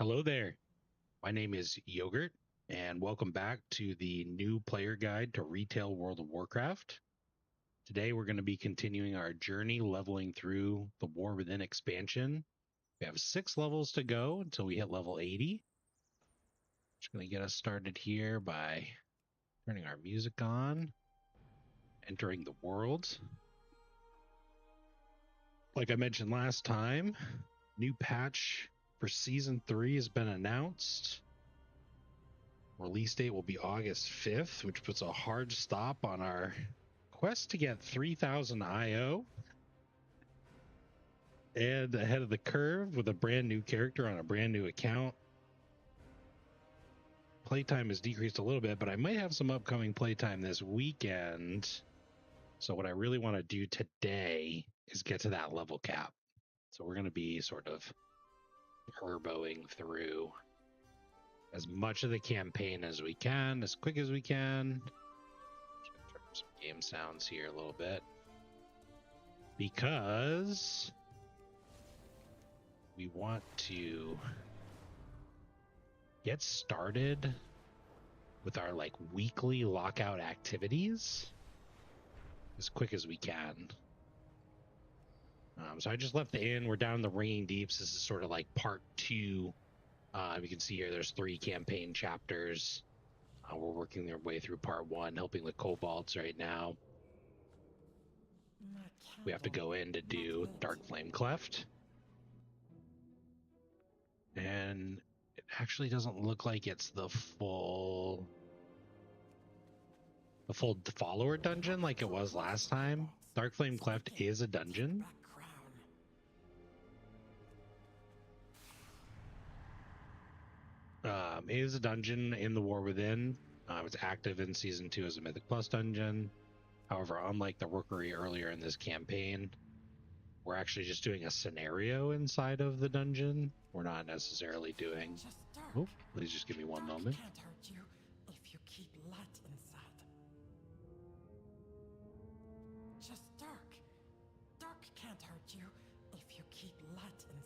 Hello there. My name is Yogurt, and welcome back to the new player guide to Retail World of Warcraft. Today, we're going to be continuing our journey leveling through the War Within expansion. We have 6 levels to go until we hit level 80. Just going to get us started here by turning our music on, entering the world. Like I mentioned last time, new patch for Season 3 has been announced. Release date will be August 5th, which puts a hard stop on our quest to get 3,000 IO. And ahead of the curve with a brand new character on a brand new account. Playtime has decreased a little bit, but I might have some upcoming playtime this weekend. So what I really want to do today is get to that level cap. So we're going to be sort of turboing through as much of the campaign as we can, as quick as we can. Just gonna turn up some game sounds here a little bit, because we want to get started with our weekly lockout activities as quick as we can. So I just left the inn. We're down in the Ringing Deeps. This is sort of like part 2. You can see here there's 3 campaign chapters. We're working our way through part 1, helping the kobolds right now. We have to go in to do Dark Flame Cleft. And it actually doesn't look like it's the full follower dungeon like it was last time. Dark Flame Cleft is a dungeon. It is a dungeon in the War Within. It's active in Season 2 as a Mythic Plus dungeon. However, unlike the Rookery earlier in this campaign, we're actually just doing a scenario inside of the dungeon. We're not necessarily doing... Oh, please just give me one moment. Can't hurt you if you keep light inside. Just dark. Dark can't hurt you if you keep light inside.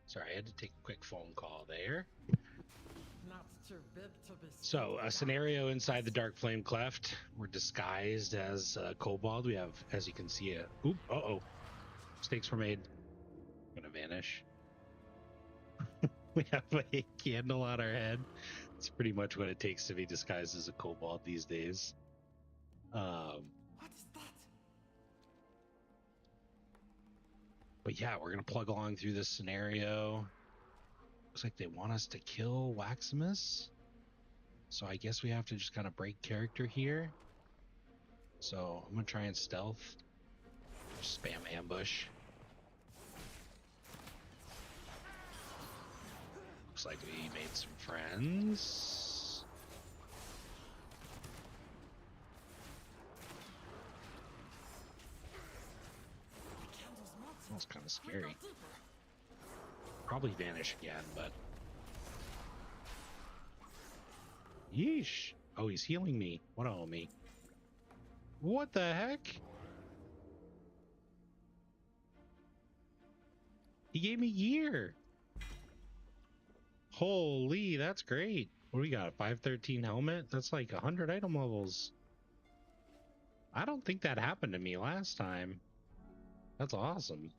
Sorry, I had to take a quick phone call there. Not too big to be So, a scenario inside the Dark Flame Cleft. We're disguised as kobold. We have, as you can see, mistakes were made. I'm gonna vanish. We have a candle on our head. It's pretty much what it takes to be disguised as a kobold these days. What is that? But yeah, we're gonna plug along through this scenario. Looks like they want us to kill Waximus. So I guess we have to just kind of break character here. So I'm gonna try and stealth. Just spam ambush. Looks like we made some friends. That's kind of scary. Probably vanish again, but... Yeesh. Oh, he's healing me. What a homie. What the heck? He gave me gear. Holy, that's great. What do we got? A 513 helmet? That's like 100 item levels. I don't think that happened to me last time. That's awesome.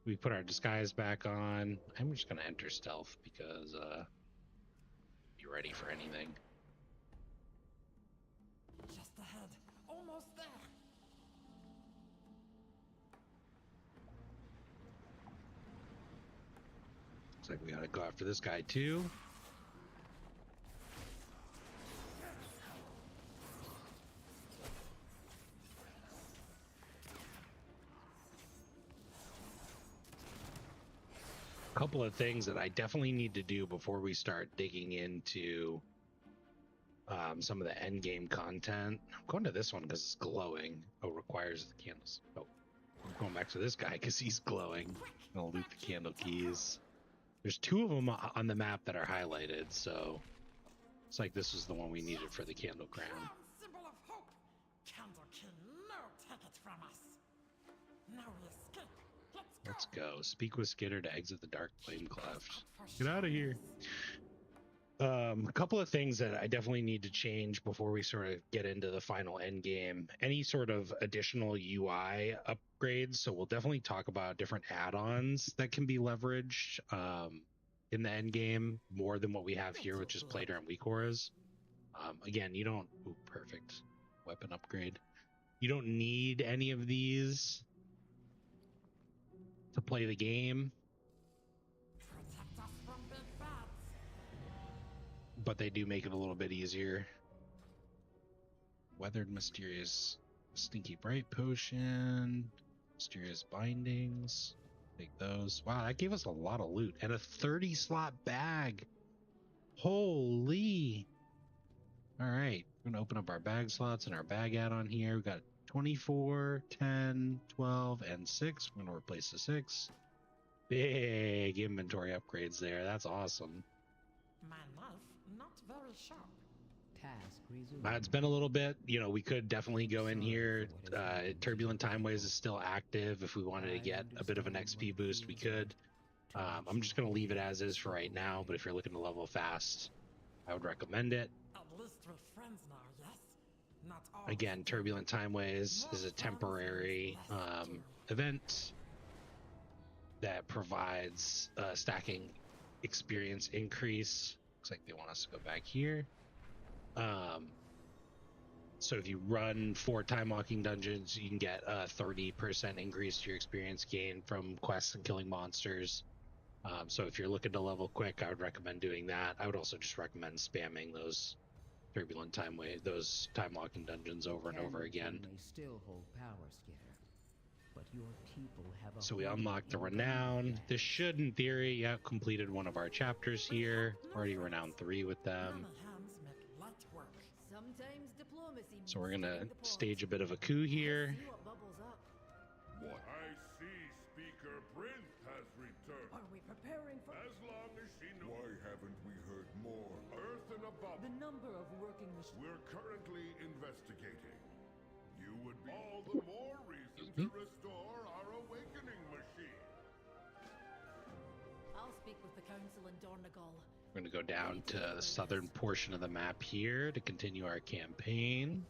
We put our disguise back on. I'm just going to enter stealth because be ready for anything. Just ahead. Almost there. Looks like we gotta go after this guy too. A couple of things that I definitely need to do before we start digging into some of the end game content. I'm going to this one because it's glowing. Oh, requires the candles. Oh, I'm going back to this guy because he's glowing. I'm gonna loot the candle keys. There's two of them on the map that are highlighted, so it's like this is the one we needed for the candle crown. Crown symbol of hope. Candle King, no take it from us. Now we escape. Let's go. Speak with Skitter to exit the dark flame cleft. Get out of here. A couple of things that I definitely need to change before we sort of get into the final end game. Any sort of additional UI upgrades. So we'll definitely talk about different add-ons that can be leveraged in the end game more than what we have here, which is Plater and Weak Auras. Again, you don't. Ooh, perfect weapon upgrade. You don't need any of these to play the game, Protect us from big bats. but they do make it a little bit easier. Weathered Mysterious Stinky Bright Potion, Mysterious Bindings. Take those. Wow, that gave us a lot of loot and a 30 slot bag. Holy. All right, we're gonna open up our bag slots and our bag add-on here. We got 24, 10, 12, and 6. We're gonna replace the 6. Big inventory upgrades there. That's awesome. My knife, not very sharp. Task resumed. It's been a little bit. You know, we could definitely go in here. Turbulent Timeways is still active. If we wanted to get a bit of an XP boost, we could. I'm just going to leave it as is for right now, but if you're looking to level fast, I would recommend it. At least we're friends now, yes? Not all. Again, Turbulent Timeways is a temporary event that provides stacking experience increase. Looks like they want us to go back here. So if you run 4 time walking dungeons, you can get a 30% increase to your experience gain from quests and killing monsters. So if you're looking to level quick, I would recommend doing that. I would also just recommend spamming those turbulent those time walking dungeons over and over again. May still hold power, Skitter, but your people have a So we holding unlocked the in renown. Gungan. This should, in theory, completed one of our chapters here. Already renown 3 with them. Many hands make light work. Sometimes diplomacy So we're means gonna taking the pause. stage a bit of a coup here. See what bubbles up. I see Speaker Prince has returned. Are we preparing for As long as she knows. Why haven't we heard more? Earth and above. the number of working machines? We're currently investigating. You would be all the more reason to restore our awakening machine. I'll speak with the council in Dornegal. We're going to go down to the southern portion of the map here to continue our campaign.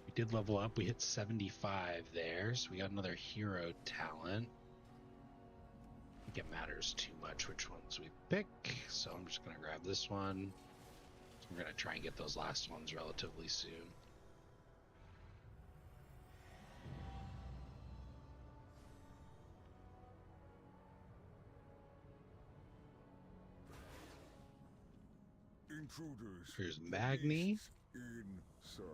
We did level up. We hit 75 there, so we got another hero talent. I think it matters too much which ones we pick, so I'm just going to grab this one. We're going to try and get those last ones relatively soon. Intruders. Here's Magni. Inside.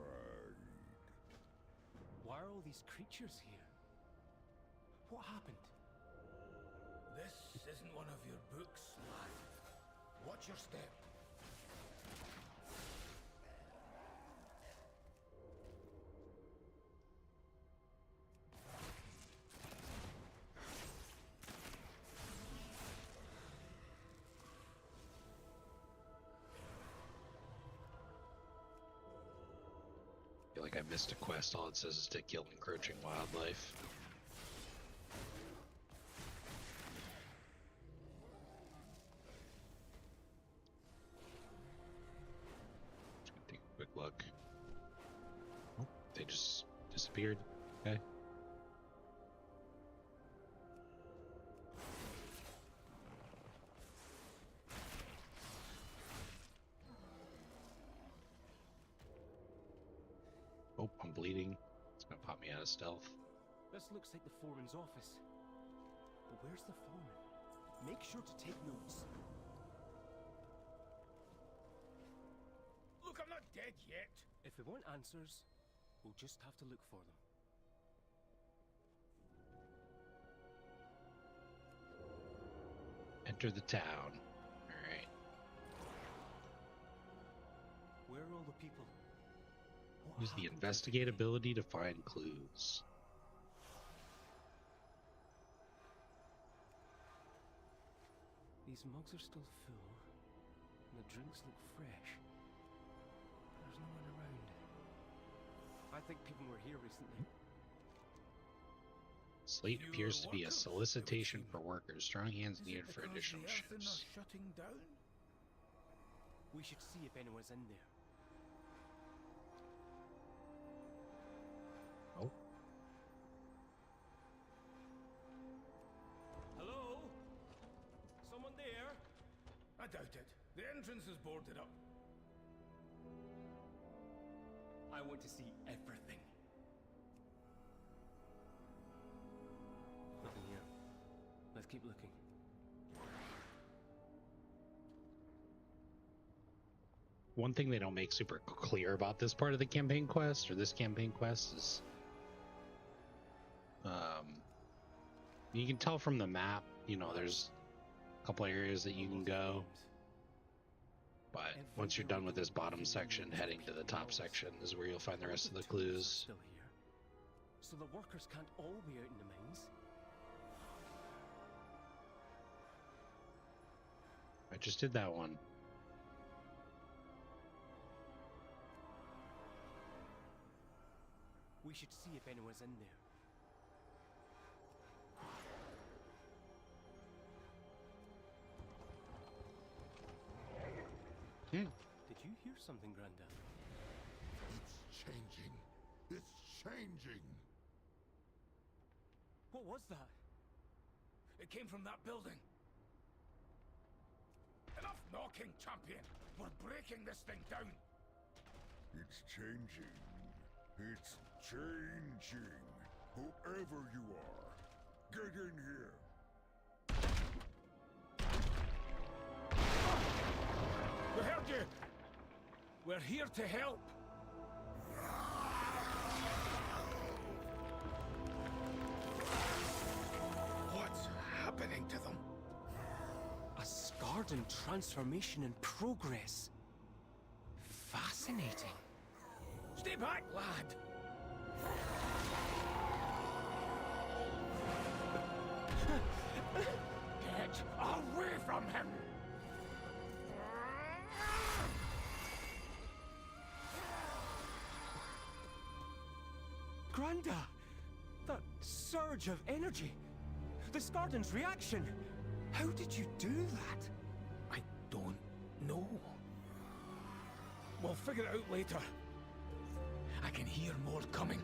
Why are all these creatures here? What happened? This isn't one of your books, lad. Watch your step. I feel like I missed a quest. All it says is to kill encroaching wildlife. Just gonna take a quick look. Oh, they just disappeared. Okay. Oh, I'm bleeding. It's gonna pop me out of stealth. This looks like the foreman's office. But where's the foreman? Make sure to take notes. Look, I'm not dead yet. If we want answers, we'll just have to look for them. Enter the town. All right. Where are all the people? What Use the happened to investigate everything? ability to find clues. These mugs are still full, and the drinks look fresh. There's no one around. I think people were here recently. Slate Fewer appears to be a workers, it would solicitation seem. for workers. Strong hands Is needed it for because additional the Earthen are shifts. shutting down? We should see if anyone's in there. Oh, Hello? Someone there? I doubt it. The entrance is boarded up. I want to see everything. Nothing here. Let's keep looking. one thing they don't make super clear about this part of the campaign quest, or this campaign quest, is you can tell from the map, you know, there's a couple areas that you can go, but once you're done with this bottom section, heading to the top section is where you'll find the rest of the clues. Still here. So the workers can't all be out in the mines. I just did that one. We should see if anyone's in there. Did you hear something, Granda? It's changing. It's changing. What was that? It came from that building. Enough knocking, champion. We're breaking this thing down. It's changing. It's changing. Whoever you are, get in here. We heard you. We're here to help. What's happening to them? A Scarden transformation in progress. Fascinating. Stay back, lad. Get away from him. Granda! That surge of energy! The Scarden's reaction! How did you do that? I don't know. We'll figure it out later. I can hear more coming.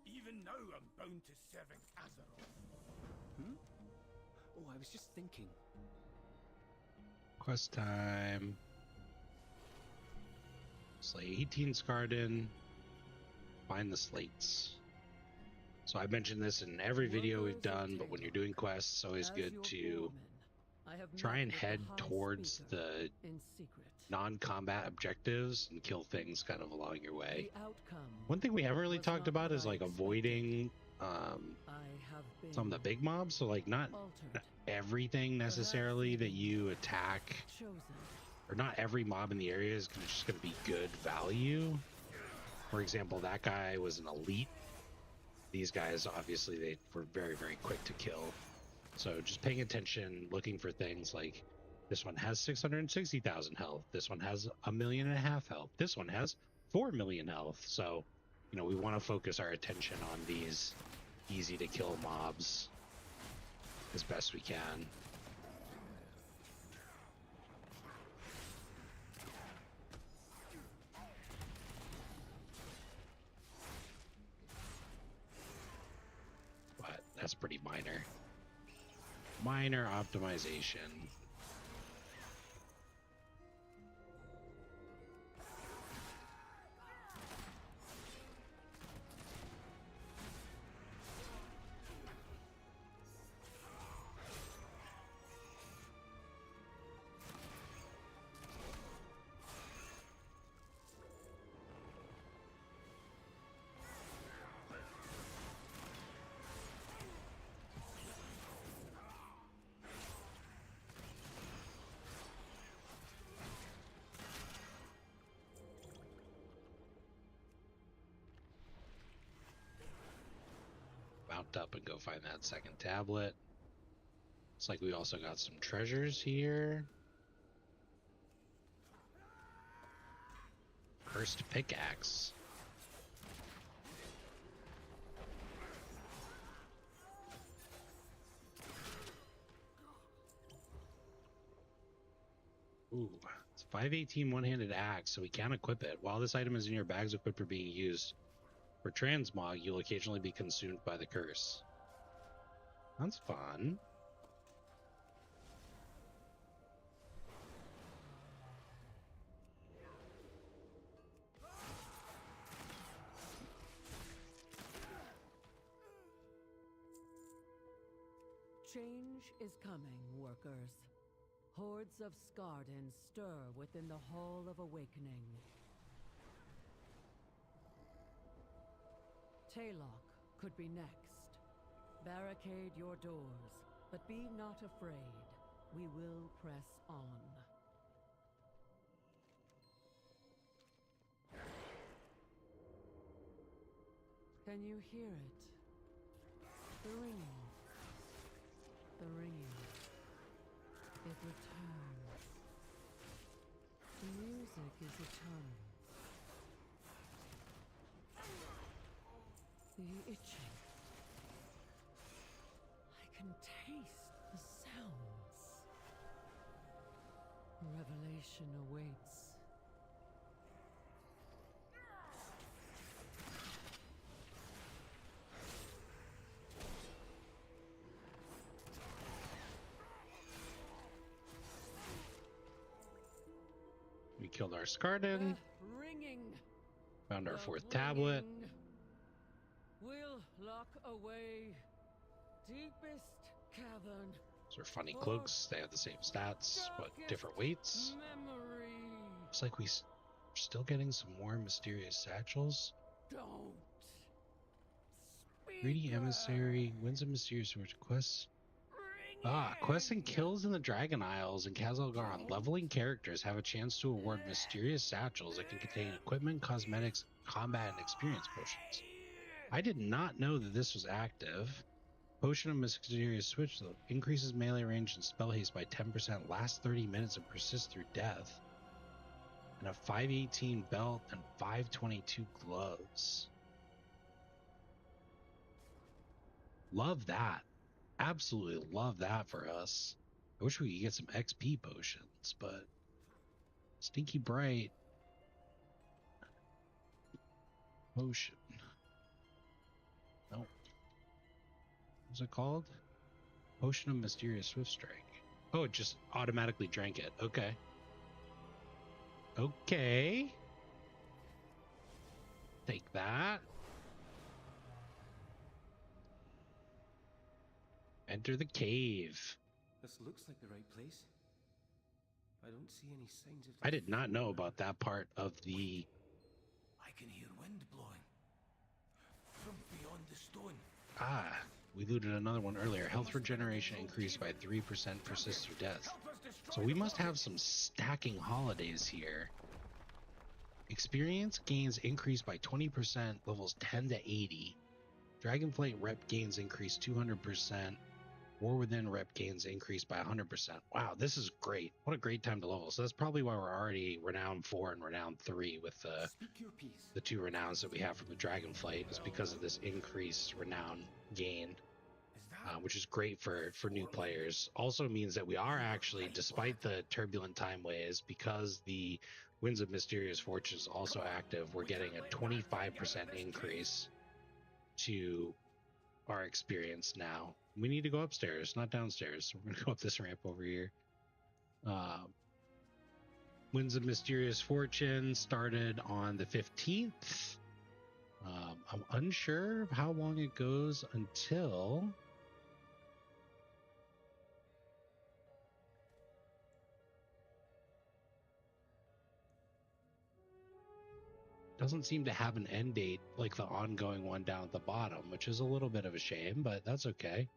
Even now, I'm bound to serving Azeroth. Oh, I was just thinking. Quest time. Slay 18 Scarden. Find the slates. So I mentioned this in every video we've done, but when you're doing quests, it's always good to try and head towards the non-combat objectives and kill things kind of along your way. One thing we haven't really talked about is like avoiding some of the big mobs. So like not everything necessarily that you attack, or not every mob in the area is just going to be good value. For example, that guy was an elite. These guys, obviously, they were very, very quick to kill. So just paying attention, looking for things like this one has 660,000 health. This one has 1.5 million health. This one has 4 million health. So, you know, we want to focus our attention on these easy to kill mobs as best we can. But that's pretty minor. Minor optimization. mount up and go find that second tablet. Looks like we also got some treasures here. Cursed pickaxe. Ooh, it's 518 one-handed axe, so we can equip it. While this item is in your bags equipped or being used for transmog, you'll occasionally be consumed by the curse. That's fun. Change is coming, workers. Hordes of Skardens stir within the Hall of Awakening. Taylock could be next. Barricade your doors, but be not afraid. We will press on. Can you hear it? The ringing. The ringing. It returns. The music is eternal. The itching. I can taste the sounds. Revelation awaits. We killed our Skarden. Ringing. Found our The fourth tablet. ringing will lock away deepest cavern. Those are funny cloaks. They have the same stats, but different weights. Memory. Looks like we're still getting some more mysterious satchels. Don't. Greedy Speak emissary wins a mysterious quest. Quests and kills in the Dragon Isles and Kazalgaron. Leveling characters have a chance to award mysterious satchels that can contain equipment, cosmetics, combat, and experience potions. I did not know that this was active. Potion of Mysterious Switch though increases melee range and spell haste by 10%, lasts 30 minutes, and persists through death. And a 518 belt and 522 gloves. Love that. Absolutely love that for us. I wish we could get some XP potions, but Stinky Bright potion. Nope. What's it called? Potion of Mysterious Swift Strike. Oh, it just automatically drank it. Okay. Okay. Take that. Enter the cave. This looks like the right place. I don't see any signs of... I did not know about that part of the... I can hear wind blowing from beyond the stone. Ah, we looted another one earlier. Health regeneration increased by 3%, persists through death. So we must have some stacking holidays here. Experience gains increased by 20%, levels 10 to 80. Dragonflight rep gains increased 200%. War Within rep gains increased by 100%. Wow, this is great. What a great time to level. So that's probably why we're already Renown 4 and Renown 3 with the two Renowns that we have from the Dragonflight, is because of this increased Renown gain, which is great for new players. Also means that we are actually, despite the turbulent time ways, because the Winds of Mysterious Fortune is also active, we're getting a 25% increase to our experience now. We need to go upstairs, not downstairs. So we're going to go up this ramp over here. Winds of Mysterious Fortune started on the 15th. I'm unsure of how long it goes until... Doesn't seem to have an end date like the ongoing one down at the bottom, which is a little bit of a shame, but that's okay.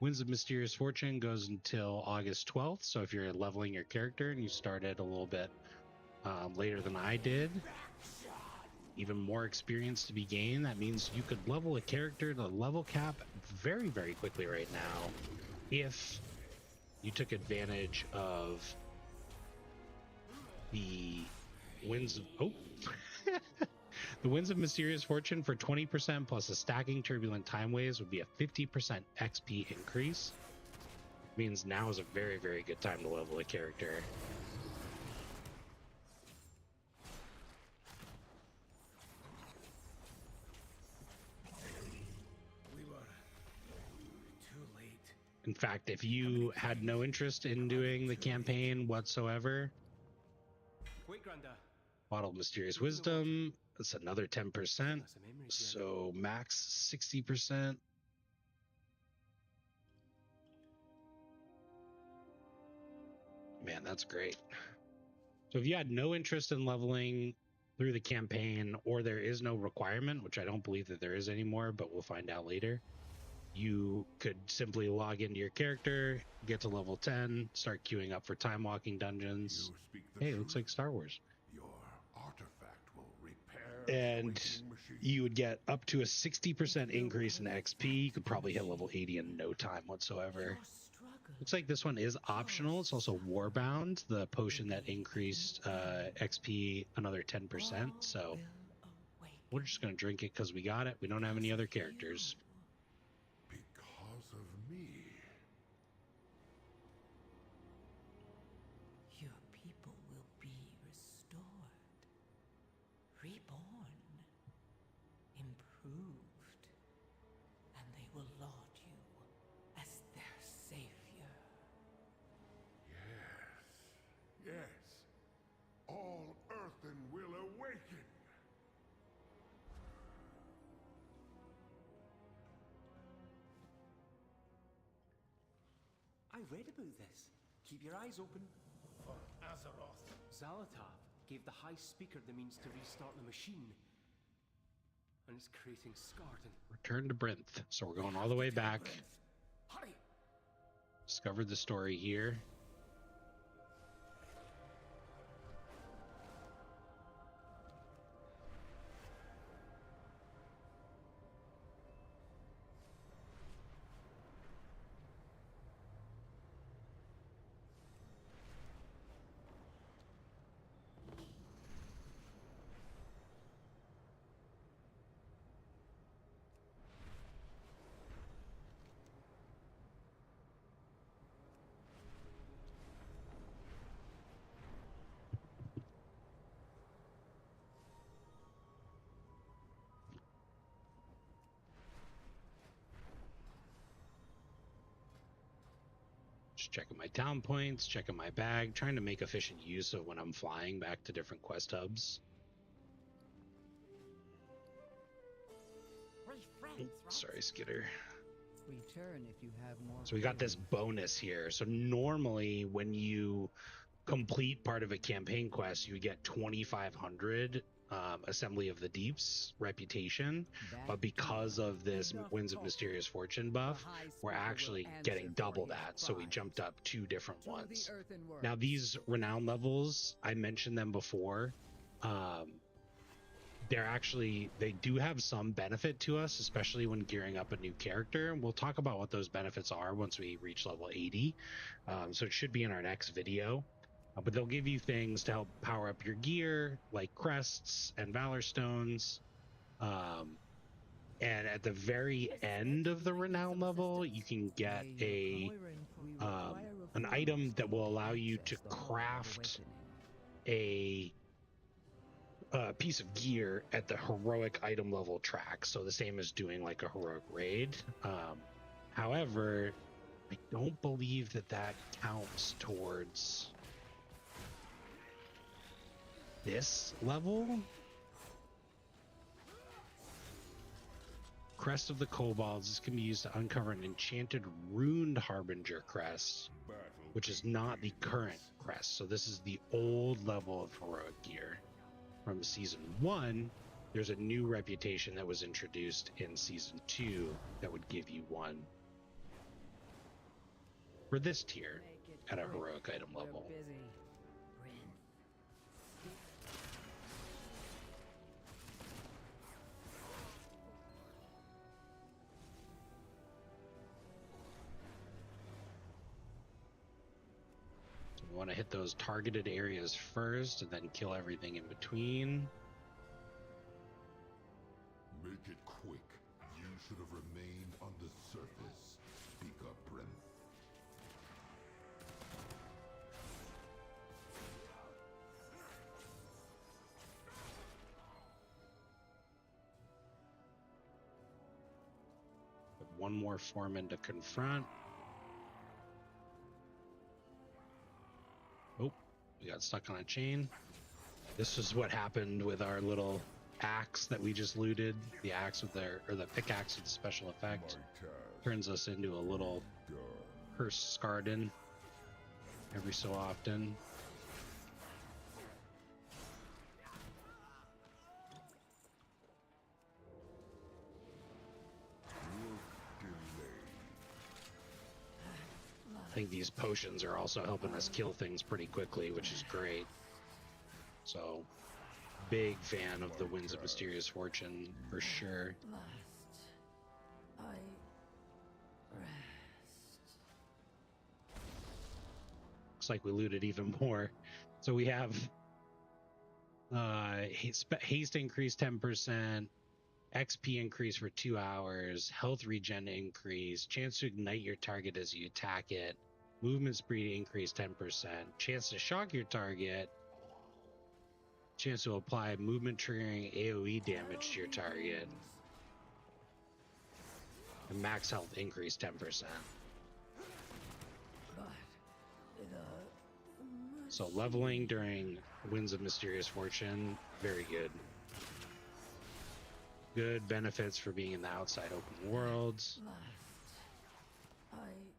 Winds of Mysterious Fortune goes until August 12th, so if you're leveling your character and you started a little bit later than I did, even more experience to be gained. That means you could level a character to level cap very, very quickly right now if you took advantage of the winds of the winds of mysterious fortune for 20% plus a stacking turbulent time waves would be a 50% XP increase. Means now is a very, very good time to level a character. We were too late. In fact, if you had no interest in doing the campaign whatsoever, Wait, Granda. Bottle of Mysterious Wisdom, that's another 10%. That's a memory gem. So max 60%. Man, that's great. So if you had no interest in leveling through the campaign, or there is no requirement, which I don't believe that there is anymore, but we'll find out later, you could simply log into your character, get to level 10, start queuing up for time walking dungeons. You speak the Hey, it truth. looks like Star Wars. Your artifact will repair the And awakening machine. you would get up to a 60% increase in XP. You could probably hit level 80 in no time whatsoever. Your struggle Looks like this one is optional. It's also Warbound, the potion that increased XP another 10%. So will we're awaken. just going to drink it because we got it. We don't have any other characters. Because of me. Your people will be restored, reborn, improved, and they will laud you as their savior. Yes. All earthen will awaken. I read about this. Keep your eyes open. For Azeroth. Zalatav gave the High Speaker the means to restart the machine. And it's creating Skardan. Return to Brinth. So we're going all the way back. Hurry! Discovered the story here. Just checking my town points, checking my bag, trying to make efficient use of when I'm flying back to different quest hubs. We're friends, right? Sorry, Skitter. Return if you have more. So we got this bonus here. So normally when you complete part of a campaign quest, you get 2,500 Assembly of the Deeps reputation. But because of this Winds of Mysterious Fortune buff, we're actually getting double that. So we jumped up 2 different ones. Now these renown levels, I mentioned them before. They do have some benefit to us, especially when gearing up a new character. And we'll talk about what those benefits are once we reach level 80. So it should be in our next video. But they'll give you things to help power up your gear, like crests and valor stones. And at the very end of the renown level, you can get an item that will allow you to craft a piece of gear at the heroic item level track. So the same as doing like a heroic raid. However, I don't believe that counts towards this level. Crest of the Kobolds. This can be used to uncover an enchanted runed Harbinger crest, which is not the current crest. So this is the old level of heroic gear from season 1. There's a new reputation that was introduced in season 2 that would give you one for this tier at a heroic item level. want to hit those targeted areas first and then kill everything in between. Make it quick. You should have remained on the surface. Speak up, Brent. One more foreman to confront. Oh, we got stuck on a chain. This is what happened with our little axe that we just looted. The axe with the pickaxe with the special effect turns us into a little cursed Scarden every so often. I think these potions are also helping us kill things pretty quickly, which is great. So, big fan of the Winds of Mysterious Fortune for sure. Last, I rest. Looks like we looted even more. So we have haste increase 10%, XP increase for 2 hours, health regen increase, chance to ignite your target as you attack it, movement speed increase 10%, chance to shock your target, chance to apply movement triggering AoE damage to your target, and max health increase 10%. So leveling during Winds of Mysterious Fortune, very good. Good benefits for being in the outside open worlds.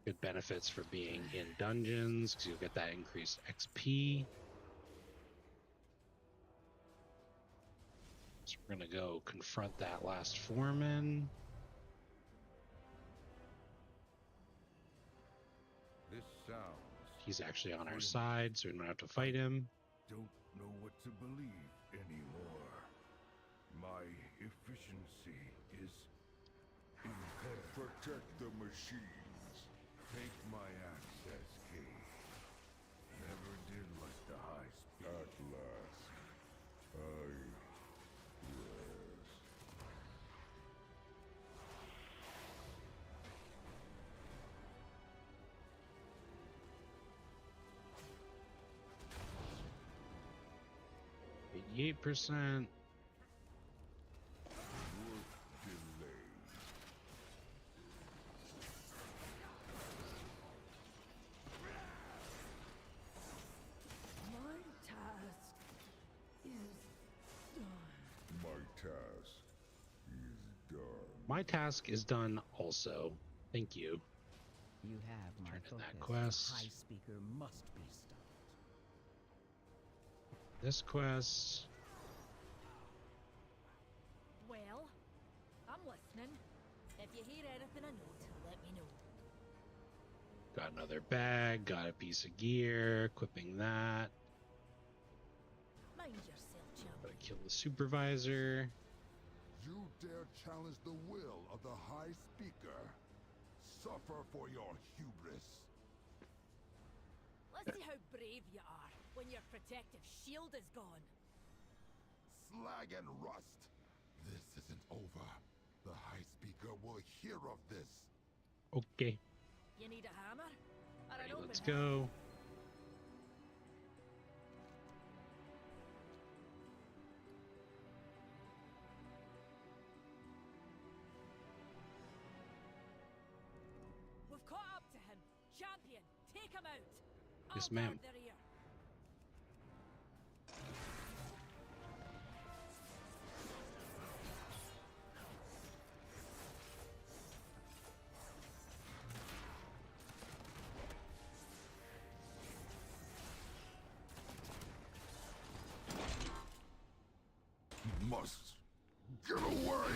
Good benefits for being in dungeons, because you'll get that increased XP. So we're going to go confront that last foreman. This sounds. He's actually on our side, so we don't have to fight him. Don't know what to believe anymore. My efficiency is impaired. Protect the machines. Take my access key. Never did like the high speed. At last, I rest. %. My task is done also. Thank you. You have my Turn in focus. that quest. The High Speaker must be stopped. This quest. Well, I'm listening. If you hear anything I note, let me know. Got another bag, got a piece of gear, equipping that. Mind yourself, champ. Gotta kill the supervisor. You dare challenge the will of the High Speaker? Suffer for your hubris. Let's see how brave you are when your protective shield is gone. Slag and rust. This isn't over. The High Speaker will hear of this. Okay, You need a hammer? Or an ready, open let's hand? go. We've caught up to him. Champion, take him out. Yes, I'll ma'am. guard the rear. Must get away.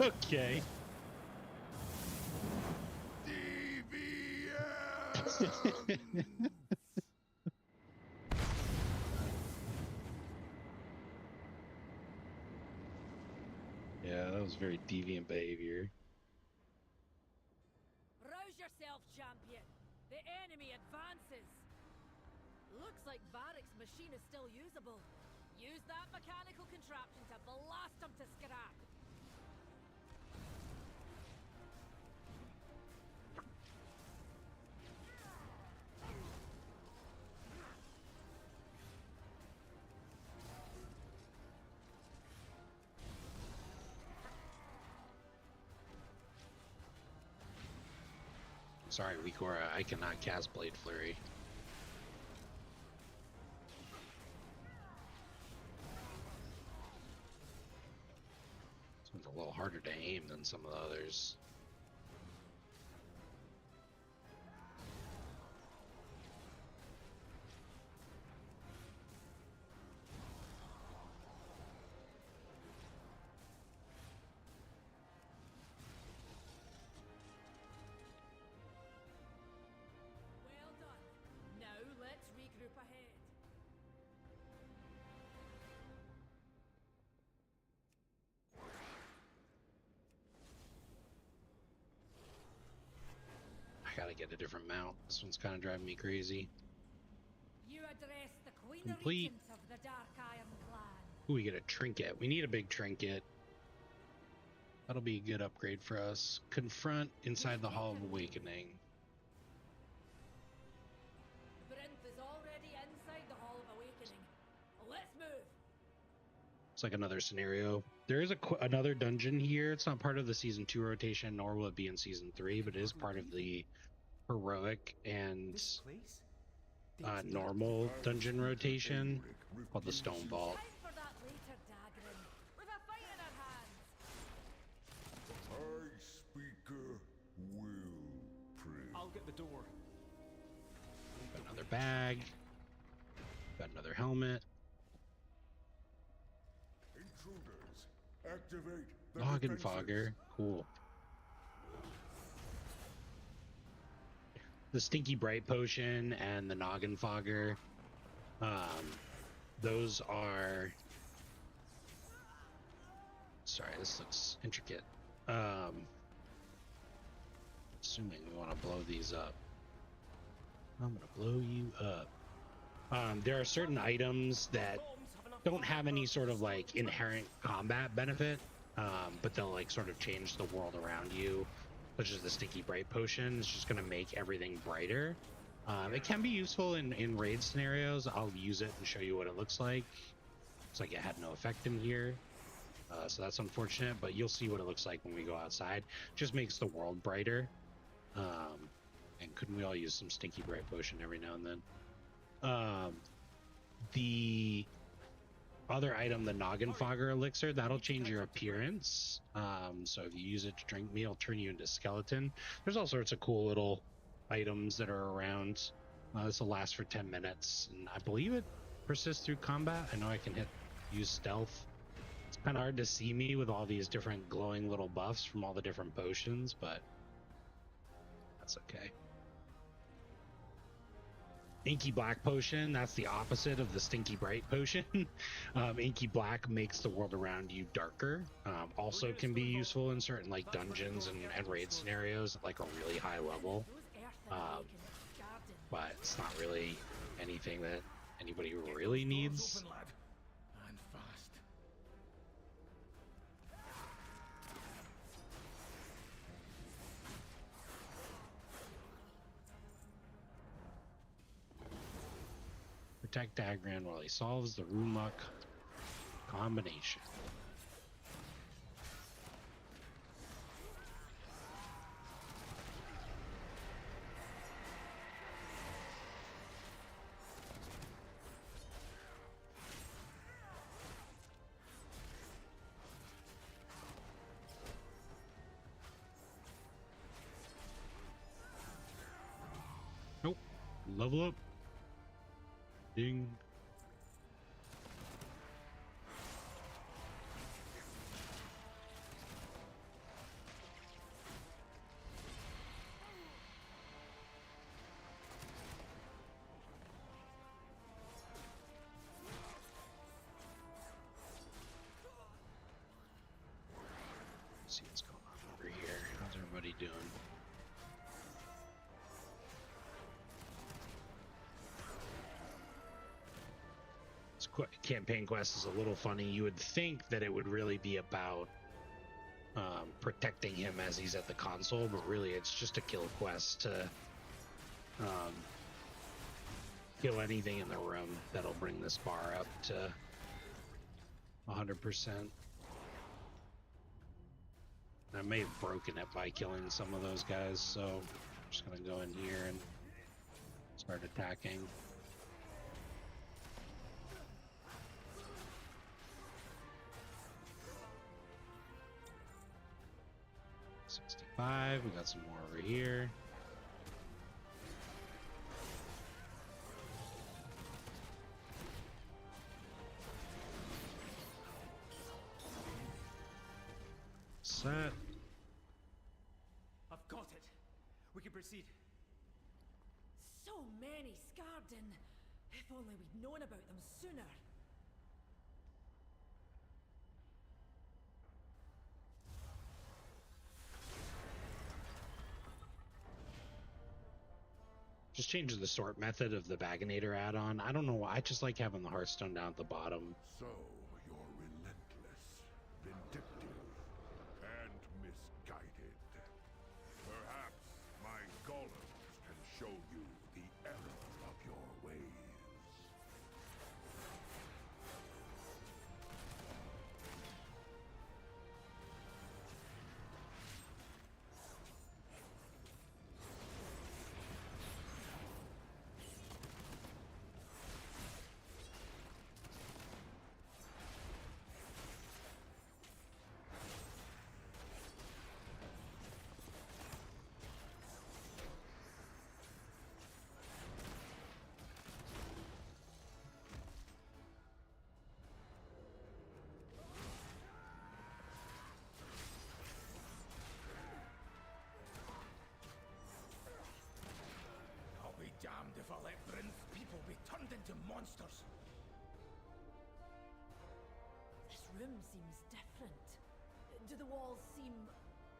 Okay. Deviants! very deviant behavior. Rouse yourself, champion. The enemy advances. Looks like Varric's machine is still usable. Use that mechanical contraption to blast him to scrap. Sorry, Wikora, I cannot cast Blade Flurry. This one's a little harder to aim than some of the others. Well done. Now let's regroup ahead. I gotta get a different mount. This one's kind of driving me crazy. You address the Queen Complete. Regent of the Dark Iron Clan. Ooh, we get a trinket. We need a big trinket. That'll be a good upgrade for us. Confront inside the Hall of Awakening. Brinth is already inside the Hall of Awakening. Let's move. It's like another scenario. There is another dungeon here. It's not part of the season 2 rotation, nor will it be in season 3, but it is part of the heroic and This place? normal dungeon rotation called the Stone Vault. Time for that later, Dagrin. We've a fight in our hands. I, Speaker, will pray. I'll get the door. Got another bag. Got another helmet. Intruders, activate the Noggin defenses. Fogger. Cool. The Stinky Bright Potion and the Noggin Fogger. Those are... Sorry, this looks intricate. Assuming we want to blow these up. I'm gonna blow you up. There are certain items that don't have any sort of like inherent combat benefit, but they'll like sort of change the world around you, such as the Stinky Bright Potion. It's just gonna make everything brighter. It can be useful in raid scenarios. I'll use it and show you what it looks like. Looks like it had no effect in here, so that's unfortunate, but you'll see what it looks like when we go outside. Just makes the world brighter. And couldn't we all use some Stinky Bright Potion every now and then? The other item, the Noggin Fogger Elixir, that'll change your appearance. So if you use it to drink meat, it'll turn you into skeleton. There's all sorts of cool little items that are around. This will last for 10 minutes, and I believe it persists through combat. I know I can use stealth. It's kind of hard to see me with all these different glowing little buffs from all the different potions, but that's okay. Inky Black Potion, that's the opposite of the Stinky Bright Potion. Inky Black makes the world around you darker. Also can be useful in certain like dungeons and raid scenarios at like a really high level. Those earth awakens garden. But it's not really anything that anybody really needs. Open, lad. And fast. Protect Dagran while he solves the rune lock combination. Nope. Level up. Ding. see what's going on over here. How's everybody doing? This campaign quest is a little funny. You would think that it would really be about protecting him as he's at the console, but really it's just a kill quest to kill anything in the room that'll bring this bar up to 100%. I may have broken it by killing some of those guys, so I'm just gonna go in here and start attacking. We got some more over here. Set. I've got it. We can proceed. So many Scarden. If only we'd known about them sooner. Just changing the sort method of the Baginator add-on. I don't know why. I just like having the Hearthstone down at the bottom. So, you're relentless, vindictive, and misguided. Perhaps my golems can show you the error of your ways. Damned if I'll let Bryn's people be turned into monsters. This room seems different. Do the walls seem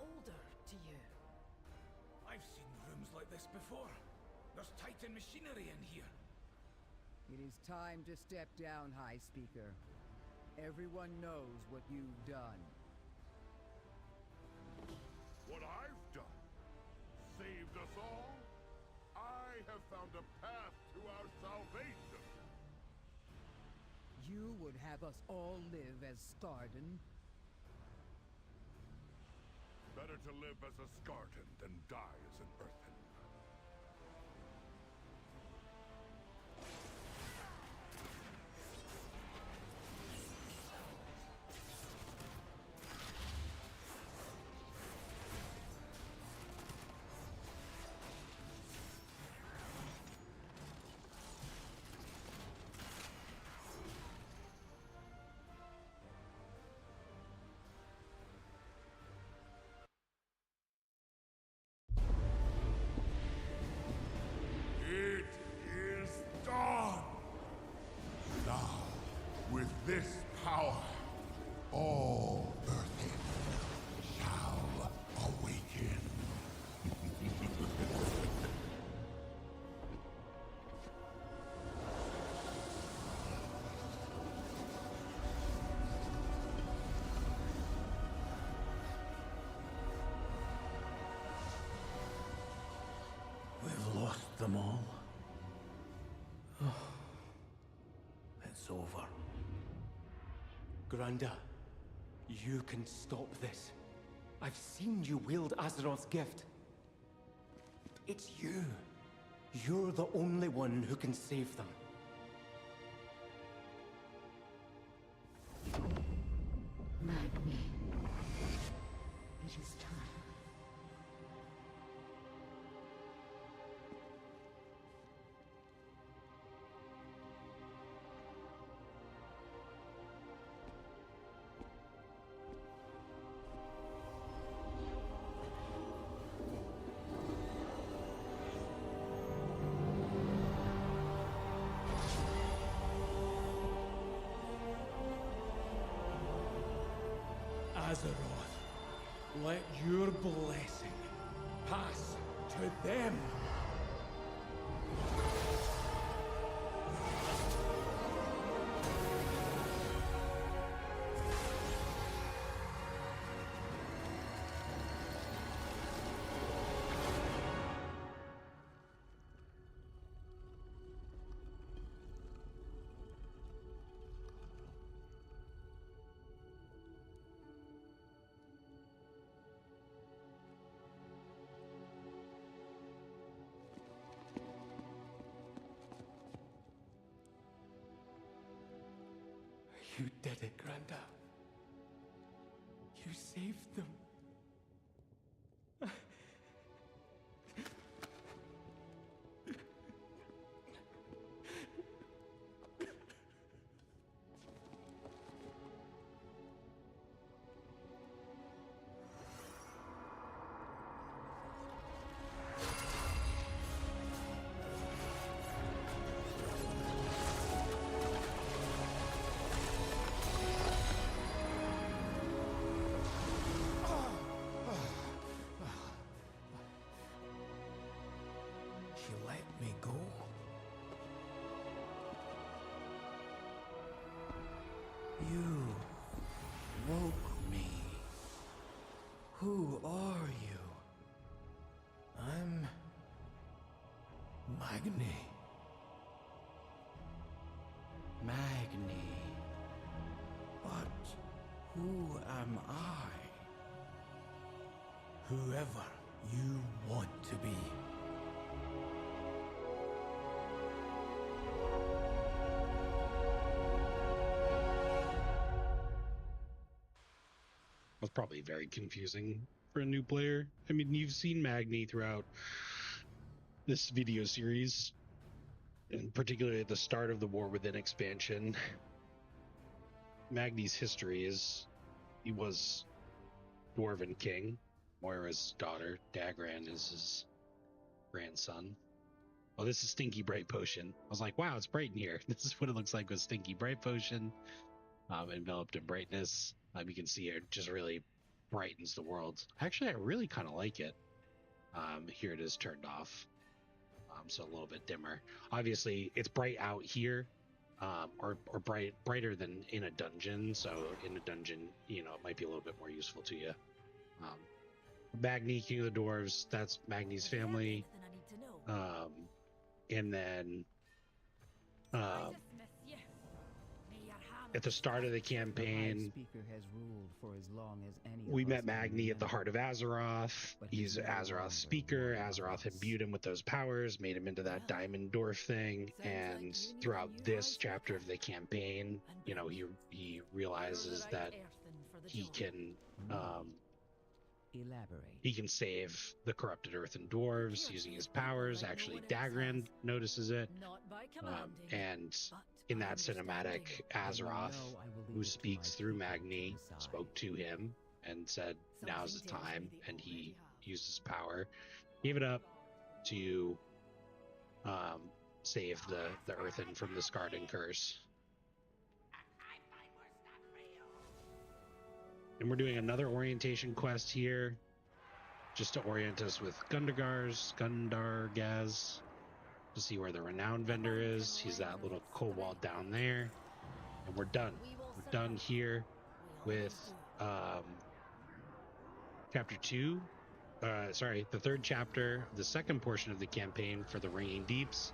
older to you? I've seen rooms like this before. There's Titan machinery in here. It is time to step down, High Speaker. Everyone knows what you've done. What I've done? Saved us all? I have found a path to our salvation. You would have us all live as Scarden? Better to live as a Scarden than die as an Earthen. It is done! Now, with this power, all Earthen shall awaken. We've lost them all. It's over. Granda, you can stop this. I've seen you wield Azeroth's gift. It's you. You're the only one who can save them. Magni. It is time. blessing pass to them. You did it, Granda. You saved them. She let me go. You woke me. Who are you? I'm Magni. Magni. But who am I? Whoever you want to be. Was probably very confusing for a new player. I mean, you've seen Magni throughout this video series, and particularly at the start of the War Within expansion. Magni's history is he was Dwarven King. Moira's daughter. Dagran is his grandson. Oh, this is Stinky Bright Potion. I was like, wow, it's bright in here. This is what it looks like with Stinky Bright Potion. Enveloped in brightness. You can see it just really brightens the world. Actually, I really kind of like it. Here it is turned off. So a little bit dimmer. Obviously, it's bright out here, or brighter than in a dungeon. So in a dungeon, you know, it might be a little bit more useful to you. Magni, King of the Dwarves, that's Magni's family. And then at the start of the campaign, we met Magni at the heart of Azeroth. He's Azeroth's speaker. Azeroth imbued him with those powers, made him into that diamond dwarf thing. And throughout this chapter of the campaign, you know, he realizes that he can save the corrupted earth and dwarves using his powers. Actually, Dagran notices it. And in that cinematic, Azeroth, who speaks through Magni, spoke to him and said, now's the time. And he used his power, gave it up to save the earthen from the Scarden curse. And we're doing another orientation quest here, just to orient us with Gundargaz, to see where the renowned vendor is. He's that little kobold down there. And we're done. We're done here with chapter 2. The third chapter, the second portion of the campaign for the Ringing Deeps.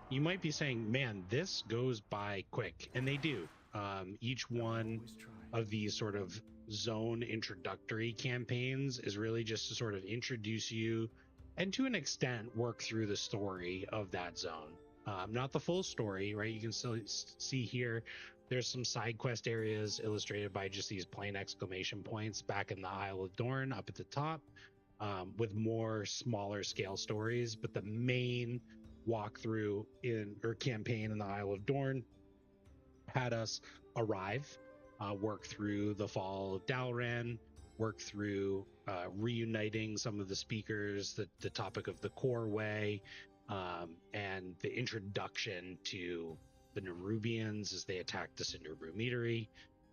You might be saying, man, this goes by quick. And they do. Each one of these sort of zone introductory campaigns is really just to sort of introduce you and to an extent work through the story of that zone. Not the full story, right? You can still see here there's some side quest areas illustrated by just these plain exclamation points back in the Isle of Dorn up at the top, with more smaller scale stories. But the main walkthrough campaign in the Isle of Dorn had us arrive, work through the fall of Dalran, work through reuniting some of the speakers, the topic of the core way, and the introduction to the Nerubians as they attacked the Cinderbrew Meadery.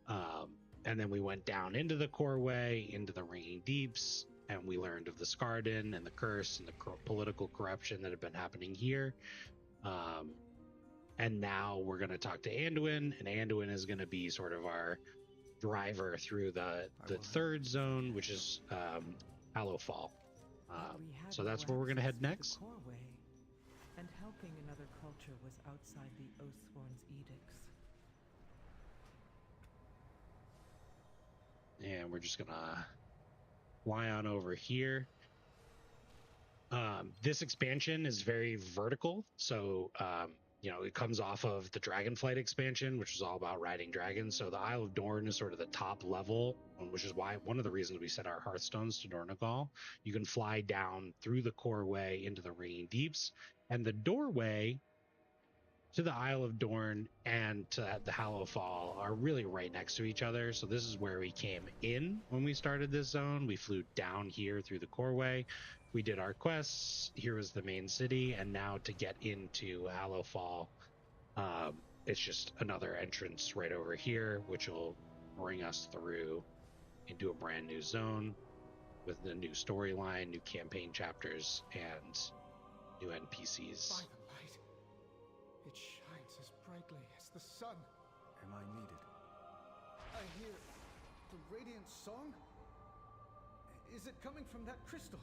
And then we went down into the core way, into the Ringing Deeps, and we learned of the Skarden and the curse and the political corruption that had been happening here. And now we're going to talk to Anduin, and Anduin is going to be sort of our driver through the third zone, which is Hallowfall. So that's where we're going to head next. And helping another culture was outside the Oathsworn's edicts. And we're just going to fly on over here. This expansion is very vertical. So, it comes off of the Dragonflight expansion, which is all about riding dragons. So the Isle of Dorn is sort of the top level, which is why one of the reasons we set our Hearthstones to Dornogal. You can fly down through the core way into the Ringing Deeps, and the doorway to the Isle of Dorn and to the Hallowfall are really right next to each other. So this is where we came in when we started this zone. We flew down here through the coreway. We did our quests. Here was the main city. And now to get into Hallowfall, it's just another entrance right over here, which will bring us through into a brand new zone with the new storyline, new campaign chapters, and new NPCs. By the light, it shines as brightly as the sun. Am I needed? I hear the radiant song. Is it coming from that crystal?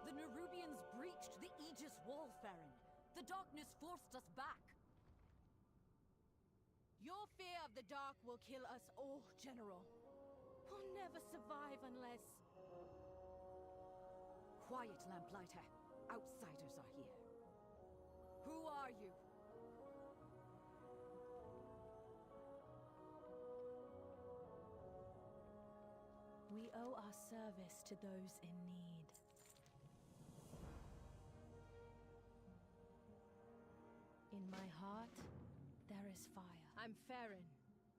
The Nerubians breached the Aegis Wall, Farron. The darkness forced us back. Your fear of the dark will kill us all, General. We'll never survive unless... Quiet, Lamplighter. Outsiders are here. Who are you? We owe our service to those in need. In my heart, there is fire. I'm Farron,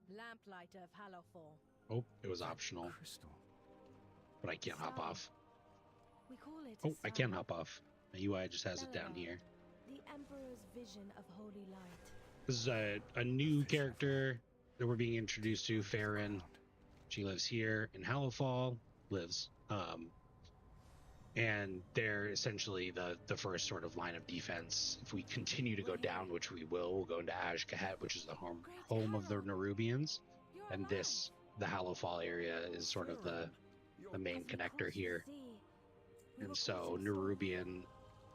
Lamplighter of Hallowfall. Oh, it was optional. Crystal. But I can't hop off. We call it Oh, I can hop off. My UI just has it down here. The Emperor's vision of holy light. This is a new character that we're being introduced to, Farron. She lives here in Hallowfall, and they're essentially the first sort of line of defense. If we continue to go down, which we will, we'll go into Azj-Kahet, which is the home of the Nerubians, and the Hallowfall area is sort of the main connector here. And so Nerubian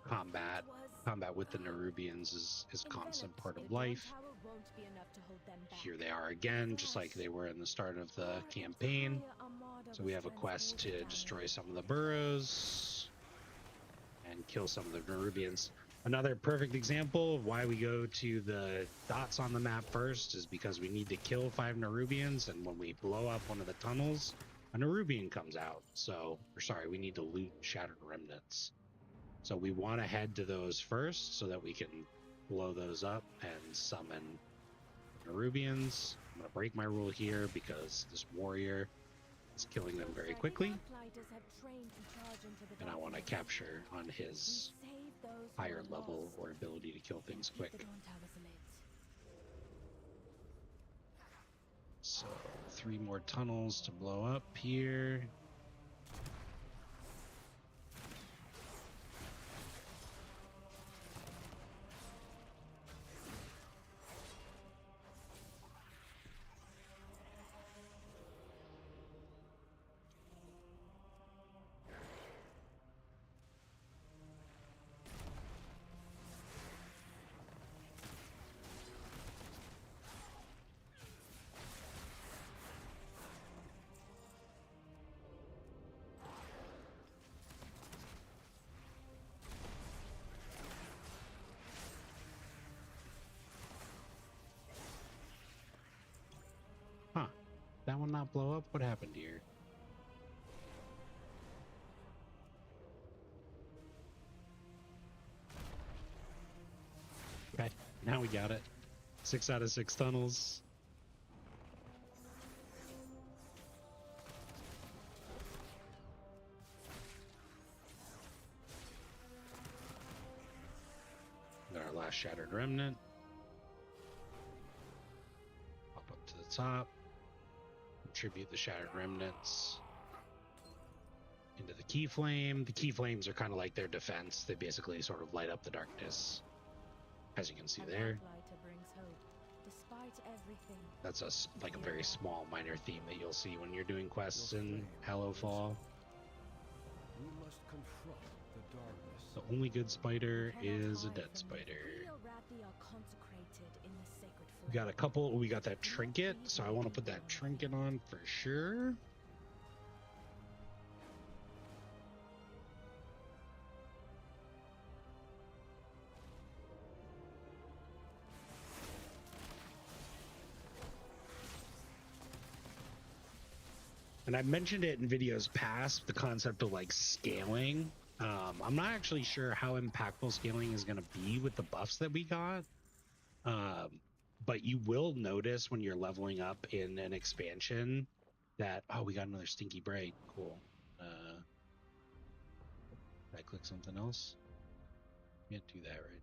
combat with the Nerubians is constant part of life. Here they are again, just like they were in the start of the campaign. So we have a quest to destroy some of the burrows and kill some of the Nerubians. Another perfect example of why we go to the dots on the map first is because we need to kill 5 Nerubians, and when we blow up one of the tunnels, a Nerubian comes out. We need to loot Shattered Remnants. So we want to head to those first so that we can blow those up and summon Nerubians. I'm going to break my rule here because this warrior is killing them very quickly. And I want to capture on his higher level or ability to kill things quick. So 3 more tunnels to blow up here. That one not blow up? What happened here? Okay, now we we got it. 6 out of 6 tunnels. Got our last Shattered Remnant. Up to the top. Contribute the Shattered Remnants into the Key Flame. The Key Flames are kind of like their defense. They basically sort of light up the darkness, as you can see there. That's like a very small minor theme that you'll see when you're doing quests in Hallowfall. We must confront the darkness. The only good spider is a dead spider. We got a couple. We got that trinket, so I want to put that trinket on for sure. And I've mentioned it in videos past, the concept of like scaling. I'm not actually sure how impactful scaling is going to be with the buffs that we got. But you will notice when you're leveling up in an expansion that, oh, we got another Stinky Bright. Cool. Did I click something else? Can't do that right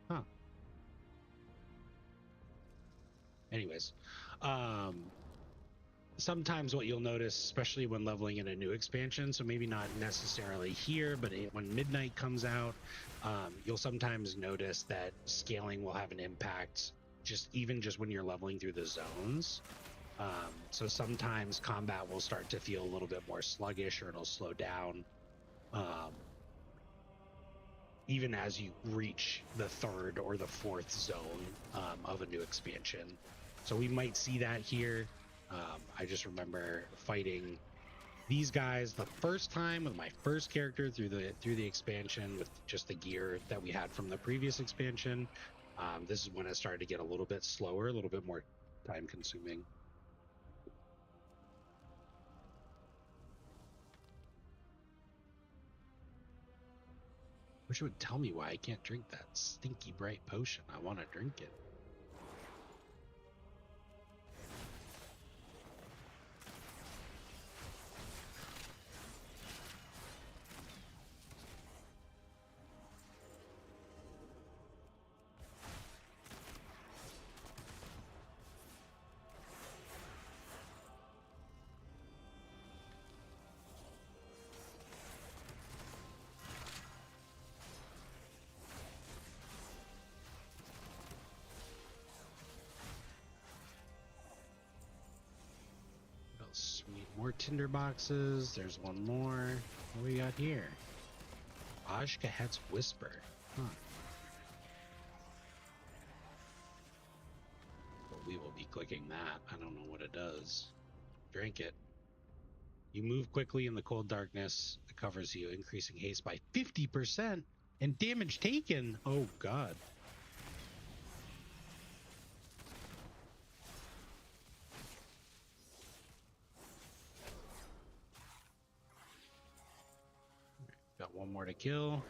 now. Huh. Anyways, sometimes what you'll notice, especially when leveling in a new expansion, so maybe not necessarily here, but when Midnight comes out, you'll sometimes notice that scaling will have an impact just when you're leveling through the zones. So sometimes combat will start to feel a little bit more sluggish, or it'll slow down even as you reach the 3rd or the 4th zone of a new expansion. So we might see that here. I just remember fighting these guys the first time with my first character through the expansion with just the gear that we had from the previous expansion. This is when it started to get a little bit slower, a little bit more time consuming. Wish it would tell me why I can't drink that Stinky Bright potion. I want to drink it. Sweet, more tinder boxes. There's one more. What we got here? Ashkahet's Whisper. Huh. But we will be clicking that. I don't know what it does. Drink it. You move quickly in the cold darkness. It covers you, increasing haste by 50% and damage taken. Oh, God. Got one more to kill.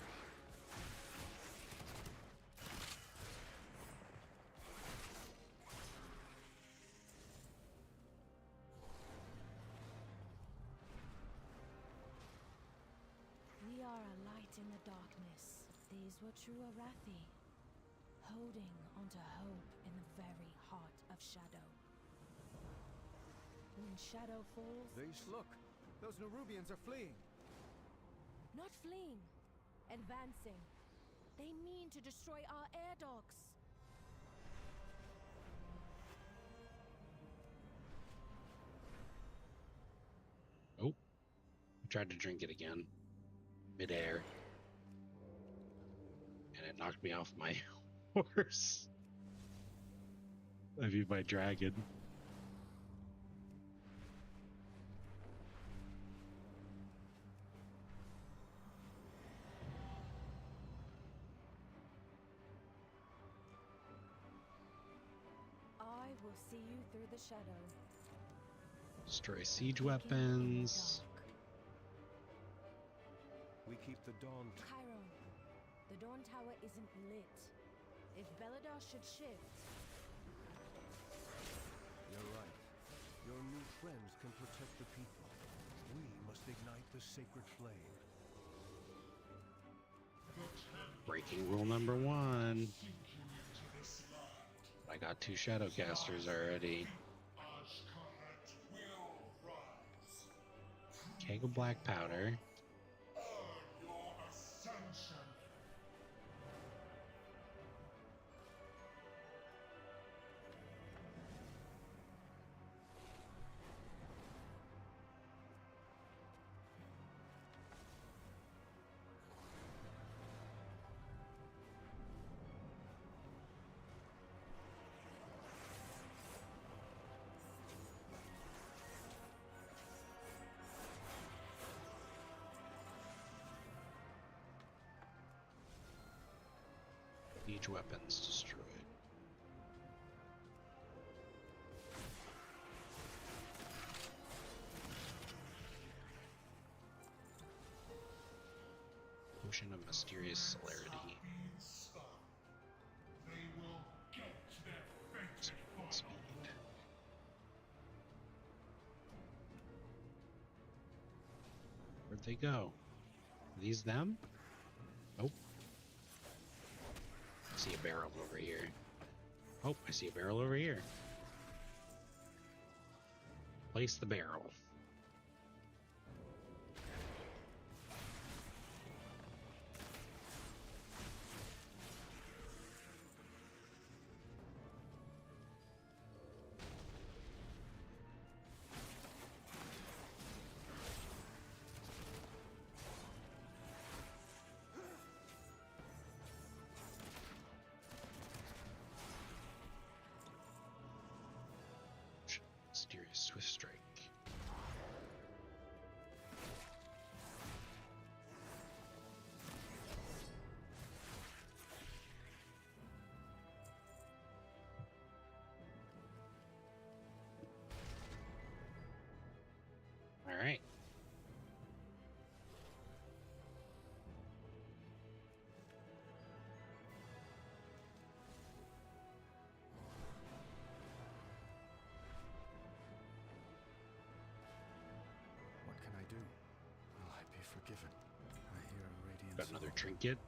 We are a light in the darkness. These were true Arathi, holding onto hope in the very heart of shadow. When shadow falls... Look, those Nerubians are fleeing. Not fleeing, advancing. They mean to destroy our air docks. Oh, I tried to drink it again. Midair. And it knocked me off my horse. I mean, my dragon. I will see you through the shadow. Destroy siege weapons. We keep the dawn. Chiron, The Dawn Tower isn't lit. If Beladar should shift... You're right. Your new friends can protect the people. We must ignite the sacred flame. Breaking rule number 1. I got 2 Shadowcasters already. Keg of black powder. Each weapons destroyed. Potion of mysterious celerity. Speed. Where'd they go? Are these them? Nope. I see a barrel over here. Oh, I see a barrel over here. Place the barrel. Mysterious Swift Strike. All right. What can I do? Will I be forgiven? I hear a radiant Got another song. trinket.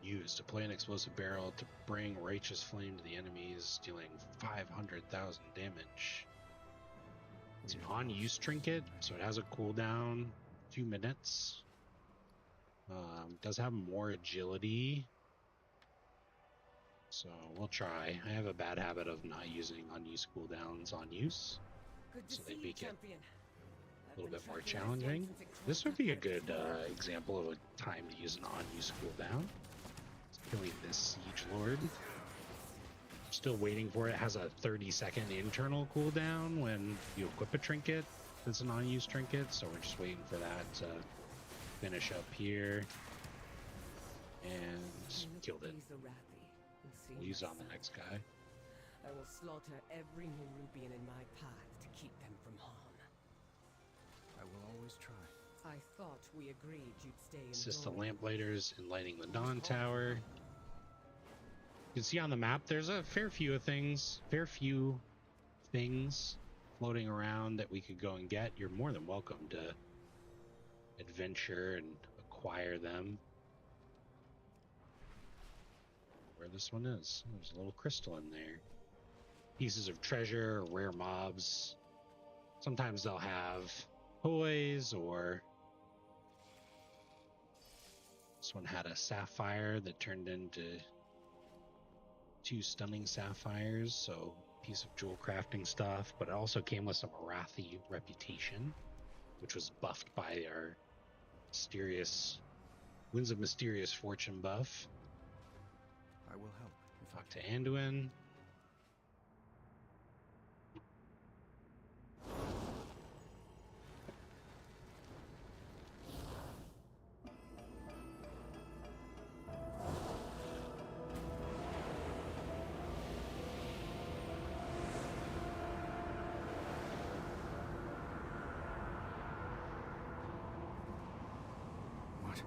Used to play an explosive barrel to bring righteous flame to the enemies, dealing 500,000 damage. It's an on-use trinket, so it has a cooldown, 2 minutes. Does have more agility, so we'll try. I have a bad habit of not using unused cooldowns on use, so they make it a little bit more challenging. This would be a good example of a time to use an unused cooldown. It's killing this Siege Lord. Still waiting for it. It has a 30-second internal cooldown when you equip a trinket. It's an unused trinket, so we're just waiting for that to finish up here. And killed it. We'll use it on the next guy. I will slaughter every Nerubian in my path to keep them from harm. I will always try. I thought we agreed you'd stay in Assist the Dawn. Lamplighters in lighting the Dawn Tower. You can see on the map there's a fair few things floating around that we could go and get. You're more than welcome to adventure and acquire them. Where this one is. There's a little crystal in there. Pieces of treasure, rare mobs. Sometimes they'll have toys, or this one had a sapphire that turned into 2 stunning sapphires, so piece of jewel crafting stuff, but it also came with some Arathi reputation, which was buffed by our mysterious Winds of Mysterious Fortune buff. I will help. Talk to Anduin. What?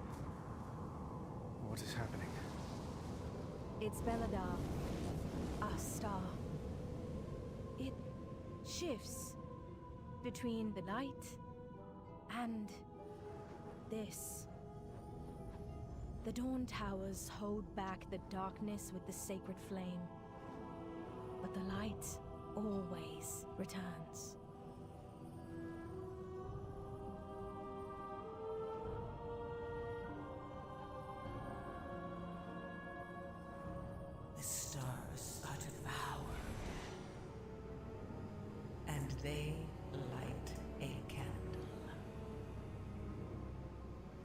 It's Belladar, our star. It shifts between the light and this. The Dawn Towers hold back the darkness with the sacred flame, but the light always returns. The stars are devoured, and they light a candle.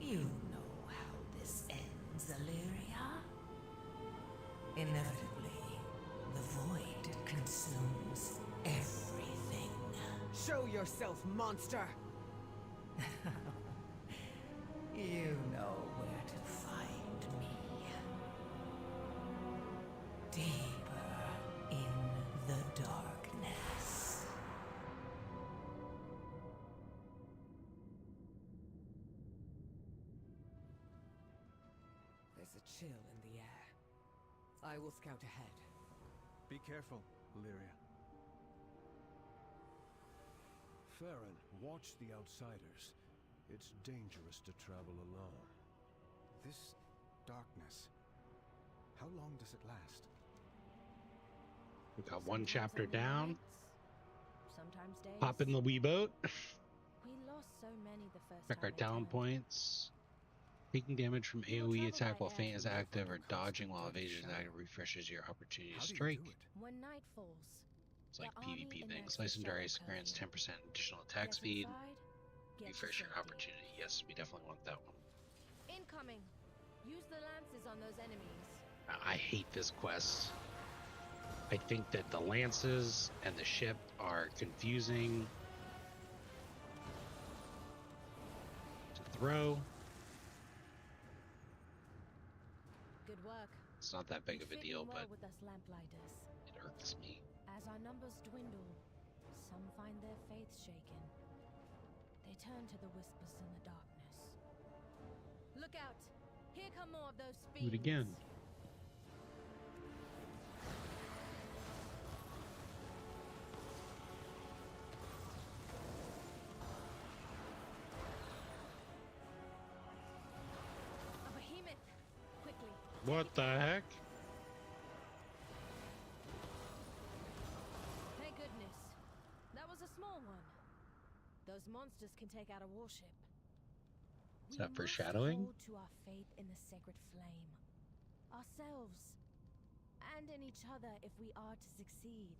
You know how this ends, Illyria. Inevitably, the void consumes everything. Show yourself, monster! You know where to find me. Deeper in the darkness. There's a chill in the air. I will scout ahead. Be careful, Illyria. Farron, watch the outsiders. It's dangerous to travel alone. This darkness, how long does it last? We got one chapter down. Sometimes days. Hop in the wee boat. We lost so many the first Check time our it talent turned. points. Taking damage from We will AoE travel attack by while air feint is to active, or Warcraft comes dodging to while bloody evasion is shadow. active refreshes your opportunity to How do you strike. do it? When night falls, It's like the army PvP thing. emerges Slice and shadow Dice grants curtain. 10% additional attack Get speed. inside, get to Refresh your safety. opportunity. Yes, we definitely want that one. Incoming. Use the lances on those enemies. I hate this quest. I think that the lances and the ship are confusing to throw. Good work. It's not that big You of a fit deal, in well but with us lamplighters. it irks me. As our numbers dwindle, some find their faith shaken. They turn to the whispers in the darkness. Look out! Here come more of those Do fiends. it again. A behemoth! Quickly. What the heck? Thank goodness. That was a small one. Those monsters can take out a warship. Is that We foreshadowing? must hold to our faith in the sacred flame. Ourselves. And in each other if we are to succeed.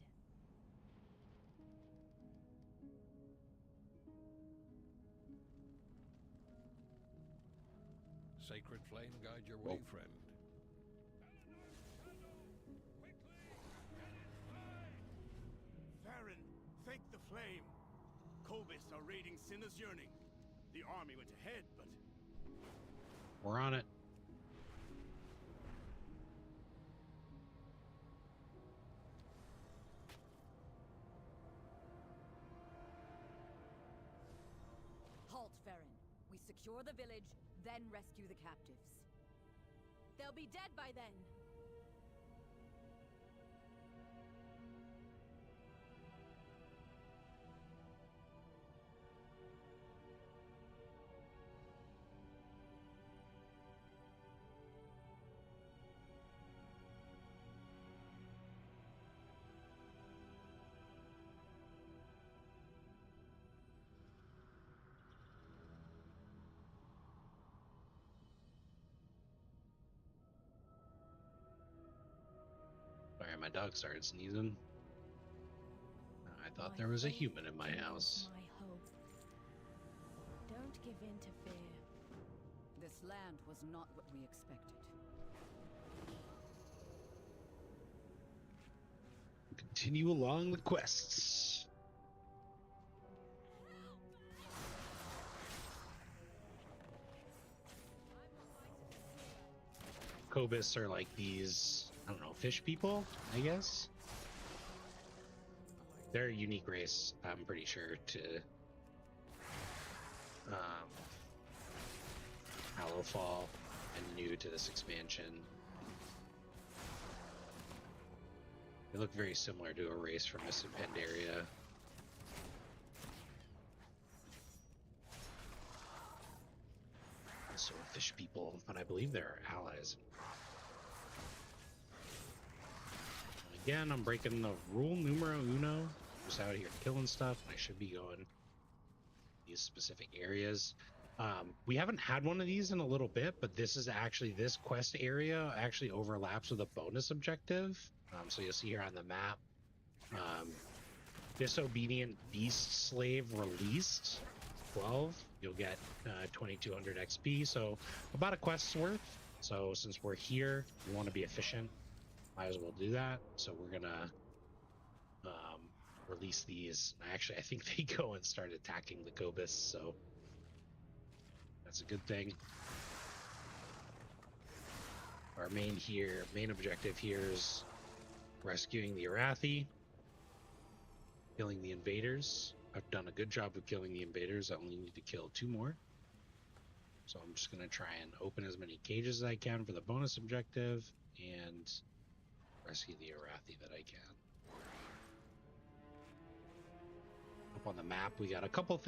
Sacred flame guide your way, friend. Farron, thank the flame. Kobis are raiding Sinna's yearning. The army went ahead, but We're on it. Halt, Farron. We secure the village, then rescue the captives. They'll be dead by then. Sorry, my dog started sneezing. I thought My there was a faith human in my is house. My hope. Don't give in to fear. This land was not what we expected. Continue along the quests. Kobis are like these, I don't know, fish people, I guess. They're a unique race, I'm pretty sure, to Hallowfall and new to this expansion. They look very similar to a race from Mist and Pandaria. Also fish people, but I believe they're allies. And again, I'm breaking the rule numero uno. Just out here killing stuff, and I should be going these specific areas. We haven't had one of these in a little bit, but this quest area actually overlaps with a bonus objective. So you'll see here on the map, Disobedient Beast Slave released 12. You'll get 2200 XP, so about a quest's worth. So since we're here, we want to be efficient. Might as well do that. So we're gonna release these. Actually, I think they go and start attacking the Cobus, so that's a good thing. Our main objective here is rescuing the Arathi, killing the invaders. I've done a good job of killing the invaders. I only need to kill 2 more. So I'm just going to try and open as many cages as I can for the bonus objective and rescue the Arathi that I can. Up on the map, we got a couple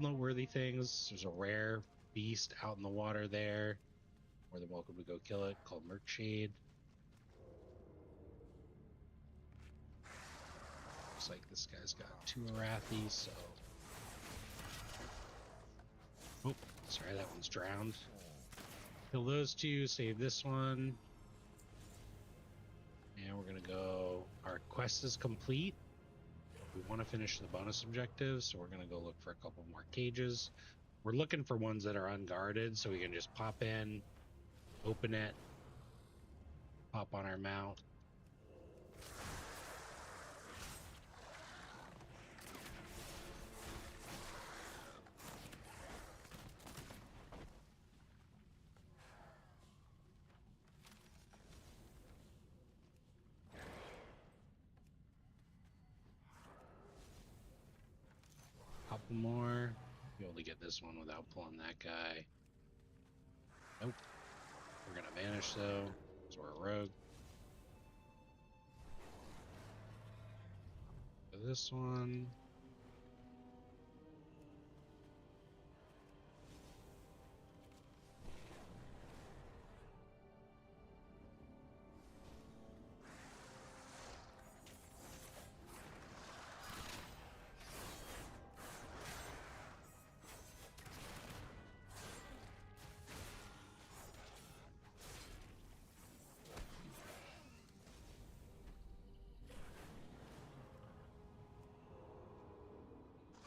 noteworthy things. There's a rare beast out in the water there. More than welcome to go kill it, called Merkshade. Looks like this guy's got 2 Arathi, so... Oh, sorry, that one's drowned. Kill those 2, save this one. And we're gonna go... Our quest is complete. We want to finish the bonus objective, so we're gonna go look for a couple more cages. We're looking for ones that are unguarded, so we can just pop in, open it, pop on our mount. Couple more. Be able to get this one without pulling that guy. Nope. We're gonna vanish though, so we're a rogue. For this one.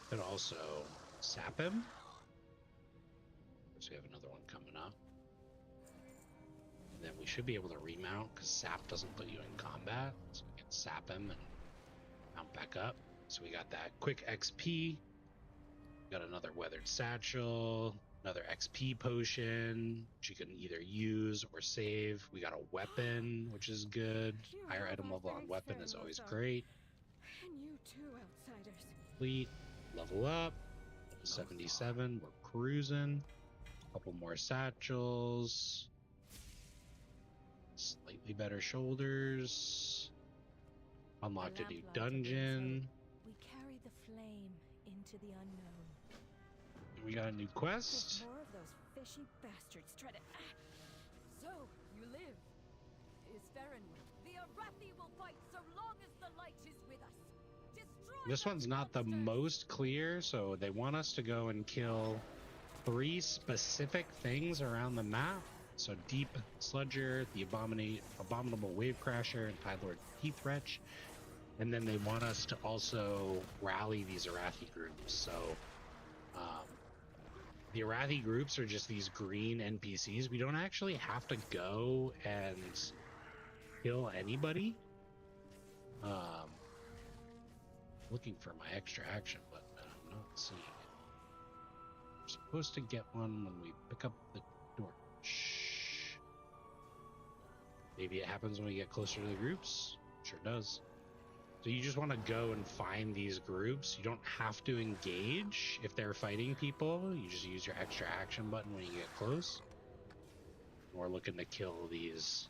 Could also sap him. So we have another one coming up. And then we should be able to remount because sap doesn't put you in combat. So we can sap him and mount back up. So we got that quick XP. Got another weathered satchel, another XP potion, which you can either use or save. We got a weapon, which is good. Higher item level on weapon is always great. And you too, outsiders. Complete. Level up. 77. We're cruising. A couple more satchels. Slightly better shoulders. Unlocked a new dungeon. We carry the flame into the unknown. We got a new quest. If more of those fishy bastards try to... So, you live. Is Farron. The Arathi will fight so long as the light is with us. Destroy This one's not the most clear, so they want us to go and kill 3 specific things around the map. So Deep Sludger, the Abominable Wave Crasher, and Tide Lord Teeth Wretch. And then they want us to also rally these Arathi groups. So the Arathi groups are just these green NPCs. We don't actually have to go and kill anybody. Looking for my extra action button, but I'm not seeing it. We're supposed to get one when we pick up the door. Shh. Maybe it happens when we get closer to the groups. Sure does. So you just want to go and find these groups. You don't have to engage if they're fighting people. You just use your extra action button when you get close. We're looking to kill these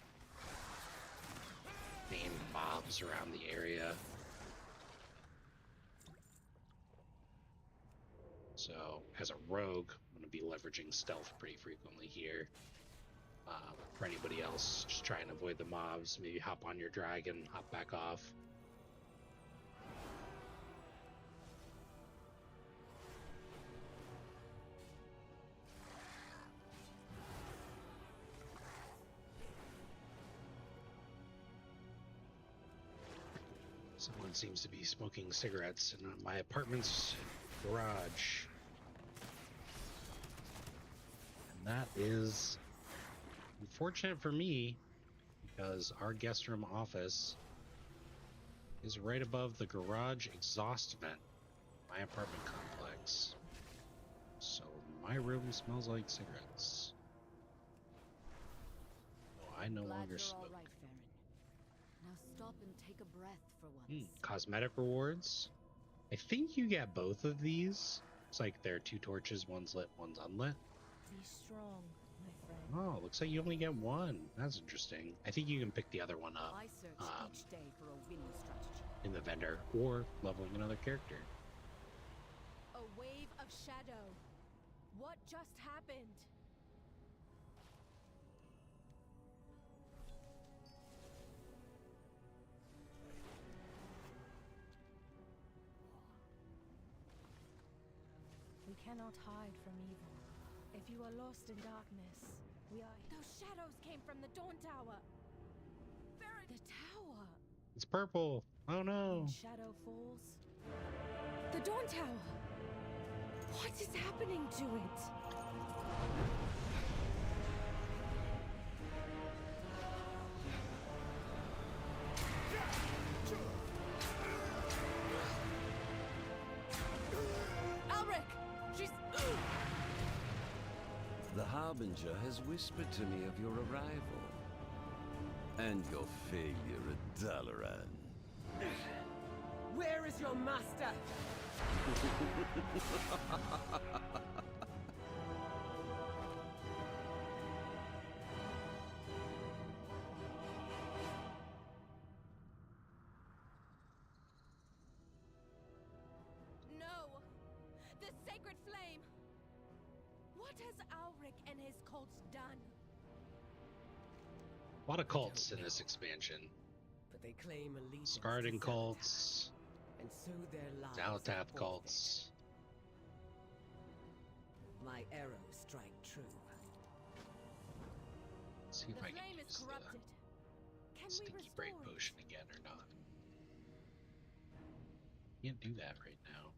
named mobs around the area. So, as a rogue, I'm going to be leveraging stealth pretty frequently here. For anybody else, just try and avoid the mobs. Maybe hop on your dragon, hop back off. Someone seems to be smoking cigarettes in my apartment's garage. And that is unfortunate for me, because our guest room office is right above the garage exhaust vent in my apartment complex. So my room smells like cigarettes. Oh, I no longer smoke. All right, Farron. Now stop and take a breath for once. Cosmetic rewards. I think you get both of these. It's like there are 2 torches, one's lit, one's unlit. Be strong, my friend. Oh, looks like you only get one. That's interesting. I think you can pick the other one up I search each day for a winning strategy. in the vendor or leveling another character. A wave of shadow. What just happened? We cannot hide from evil. If you are lost in darkness, we are... Those shadows came from the Dawn Tower! The tower! It's purple! Oh no! When shadow falls... The Dawn Tower! What is happening to it? Alric! She's... The Harbinger has whispered to me of your arrival. And your failure at Dalaran. Where is your master? No! The sacred flame! What has Alric and his cults done? A lot of cults in this expansion. But they claim allegiance Scarden to cults, and so their lives Zalatath are cults. My arrows strike true. Let's see if The I can flame is use corrupted. the Can we stinky restore break it? potion again or not. Can't do that right now.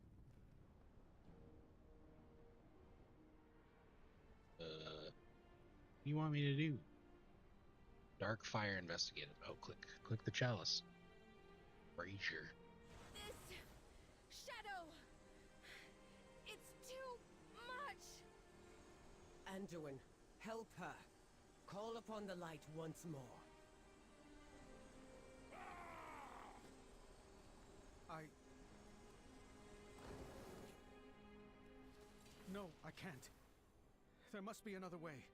What do you want me to do? Dark fire investigated. Oh, click the chalice. Brazier. This shadow! It's too much! Anduin, help her. Call upon the light once more. No, I can't. There must be another way.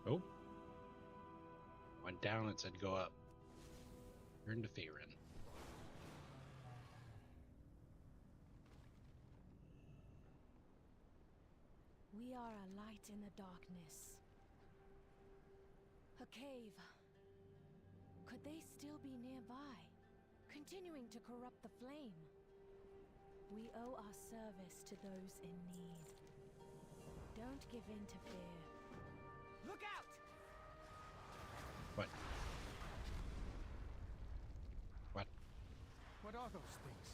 Oh. Went down, it said go up. Turn to Faerun. We are a light in the darkness. A cave Could they still be nearby, continuing to corrupt the flame? We owe our service to those in need. Don't give in to fear. Look out! What? What? What are those things?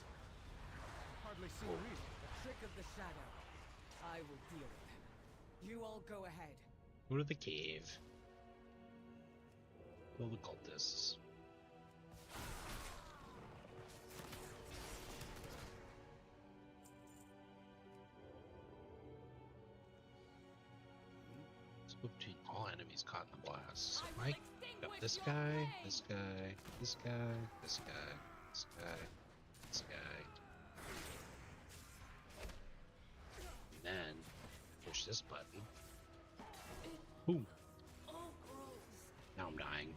Hardly seem Oh. real. The trick of the shadow. I will deal with them. You all go ahead. Go to the cave. Kill the cultists. Split between all enemies caught in the blast. So Mike, got this guy, this guy, this guy, this guy, this guy, this guy. And then push this button. Boom. Now I'm dying.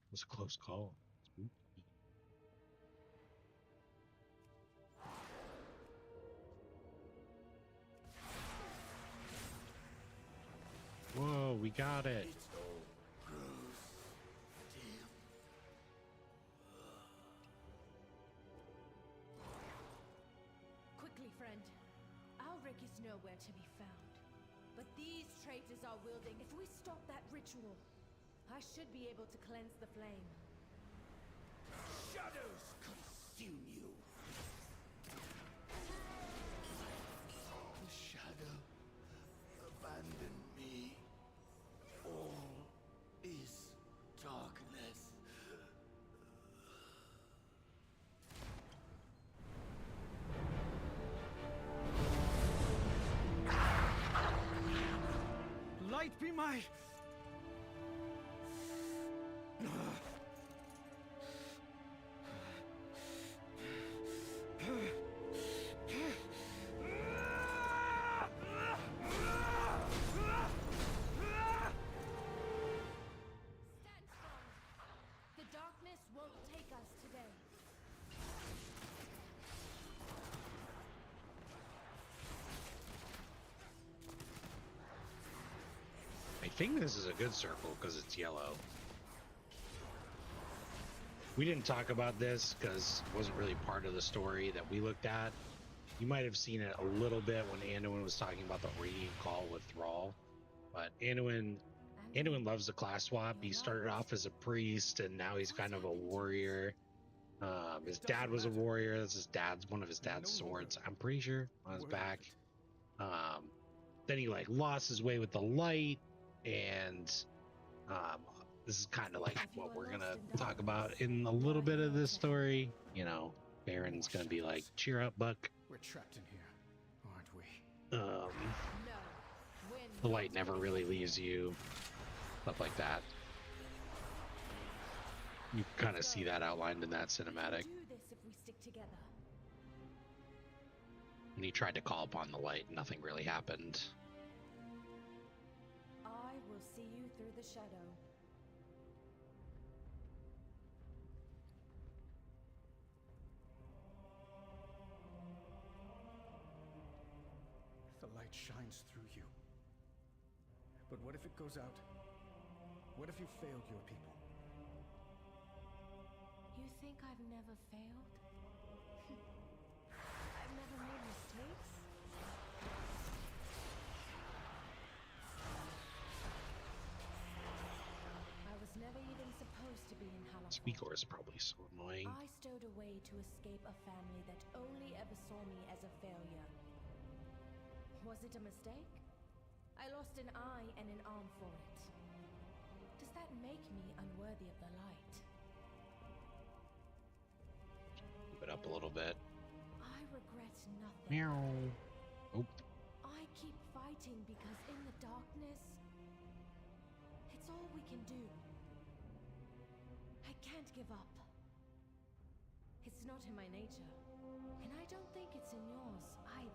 It was a close call. Spooky. Whoa, we got it. Quickly, friend. Alric is nowhere to be found. But these traitors are wielding. If we stop that ritual, I should be able to cleanse the flame. Shadows consume you. The shadow abandoned me. All is darkness. Light be my... Stand strong. The darkness won't take us today. I think this is a good circle because it's yellow. We didn't talk about this because it wasn't really part of the story that we looked at. You might have seen it a little bit when Anduin was talking about the radiant call with Thrall. But Anduin loves the class swap. He started off as a priest and now he's kind of a warrior. His dad was a warrior. That's one of his dad's swords, I'm pretty sure, on his back. Then he like lost his way with the light, and this is kind of like what we're gonna talk about in a little bit of this story. You know, Baron's gonna be like, "Cheer up, Buck." We're trapped in here, aren't we? The light never really leaves you. Stuff like that. You kind of see that outlined in that cinematic. Do this if we stick together. When he tried to call upon the light, nothing really happened. I will see you through the shadow. The light shines through you. But what if it goes out? What if you failed your people? You think I've never failed? I've never made mistakes? I was never even supposed to be in Hallowfall. Speaker is probably so annoying. I stowed away to escape a family that only ever saw me as a failure. Was it a mistake? I lost an eye and an arm for it. Does that make me unworthy of the light? Keep it up a little bit. I regret nothing. Meow. Oh. I keep fighting because in the darkness, it's all we can do. I can't give up. It's not in my nature. And I don't think it's in yours either.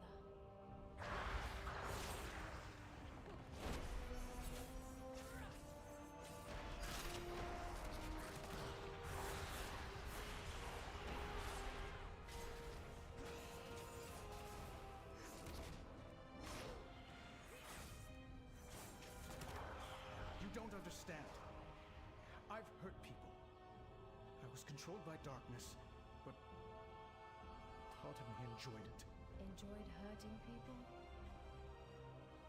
You don't understand. I've hurt people. I was controlled by darkness, but part of me enjoyed it. Enjoyed hurting people?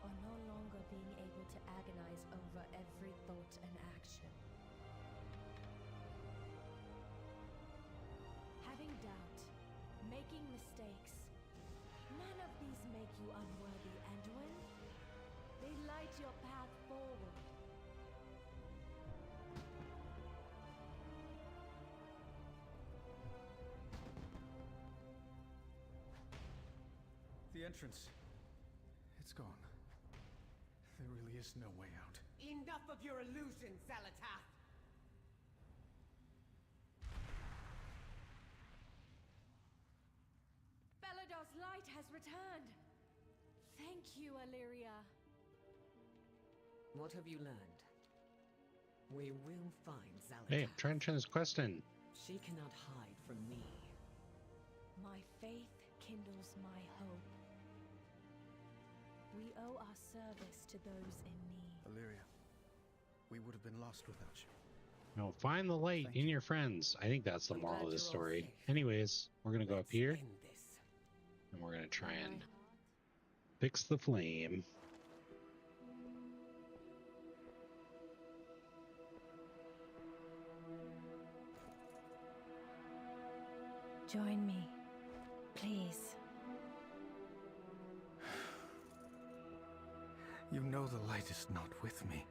Or no longer being able to agonize over every thought and action? Having doubt, making mistakes. None of these make you unworthy, Anduin. They light your path forward. The entrance. It's gone. There really is no way out. Enough of your illusions, Zalatath! Belador's light has returned. Thank you, Illyria. What have you learned? We will find Zalatath. Hey, I'm trying to turn this quest in. She cannot hide from me. My faith kindles my hope. We owe our service to those in need. Illyria, we would have been lost without you. No, find the light in your friends. I think that's the moral of the story. Anyways, we're gonna go up here, and we're gonna try and fix the flame. Join me, please. You know the light is not with me.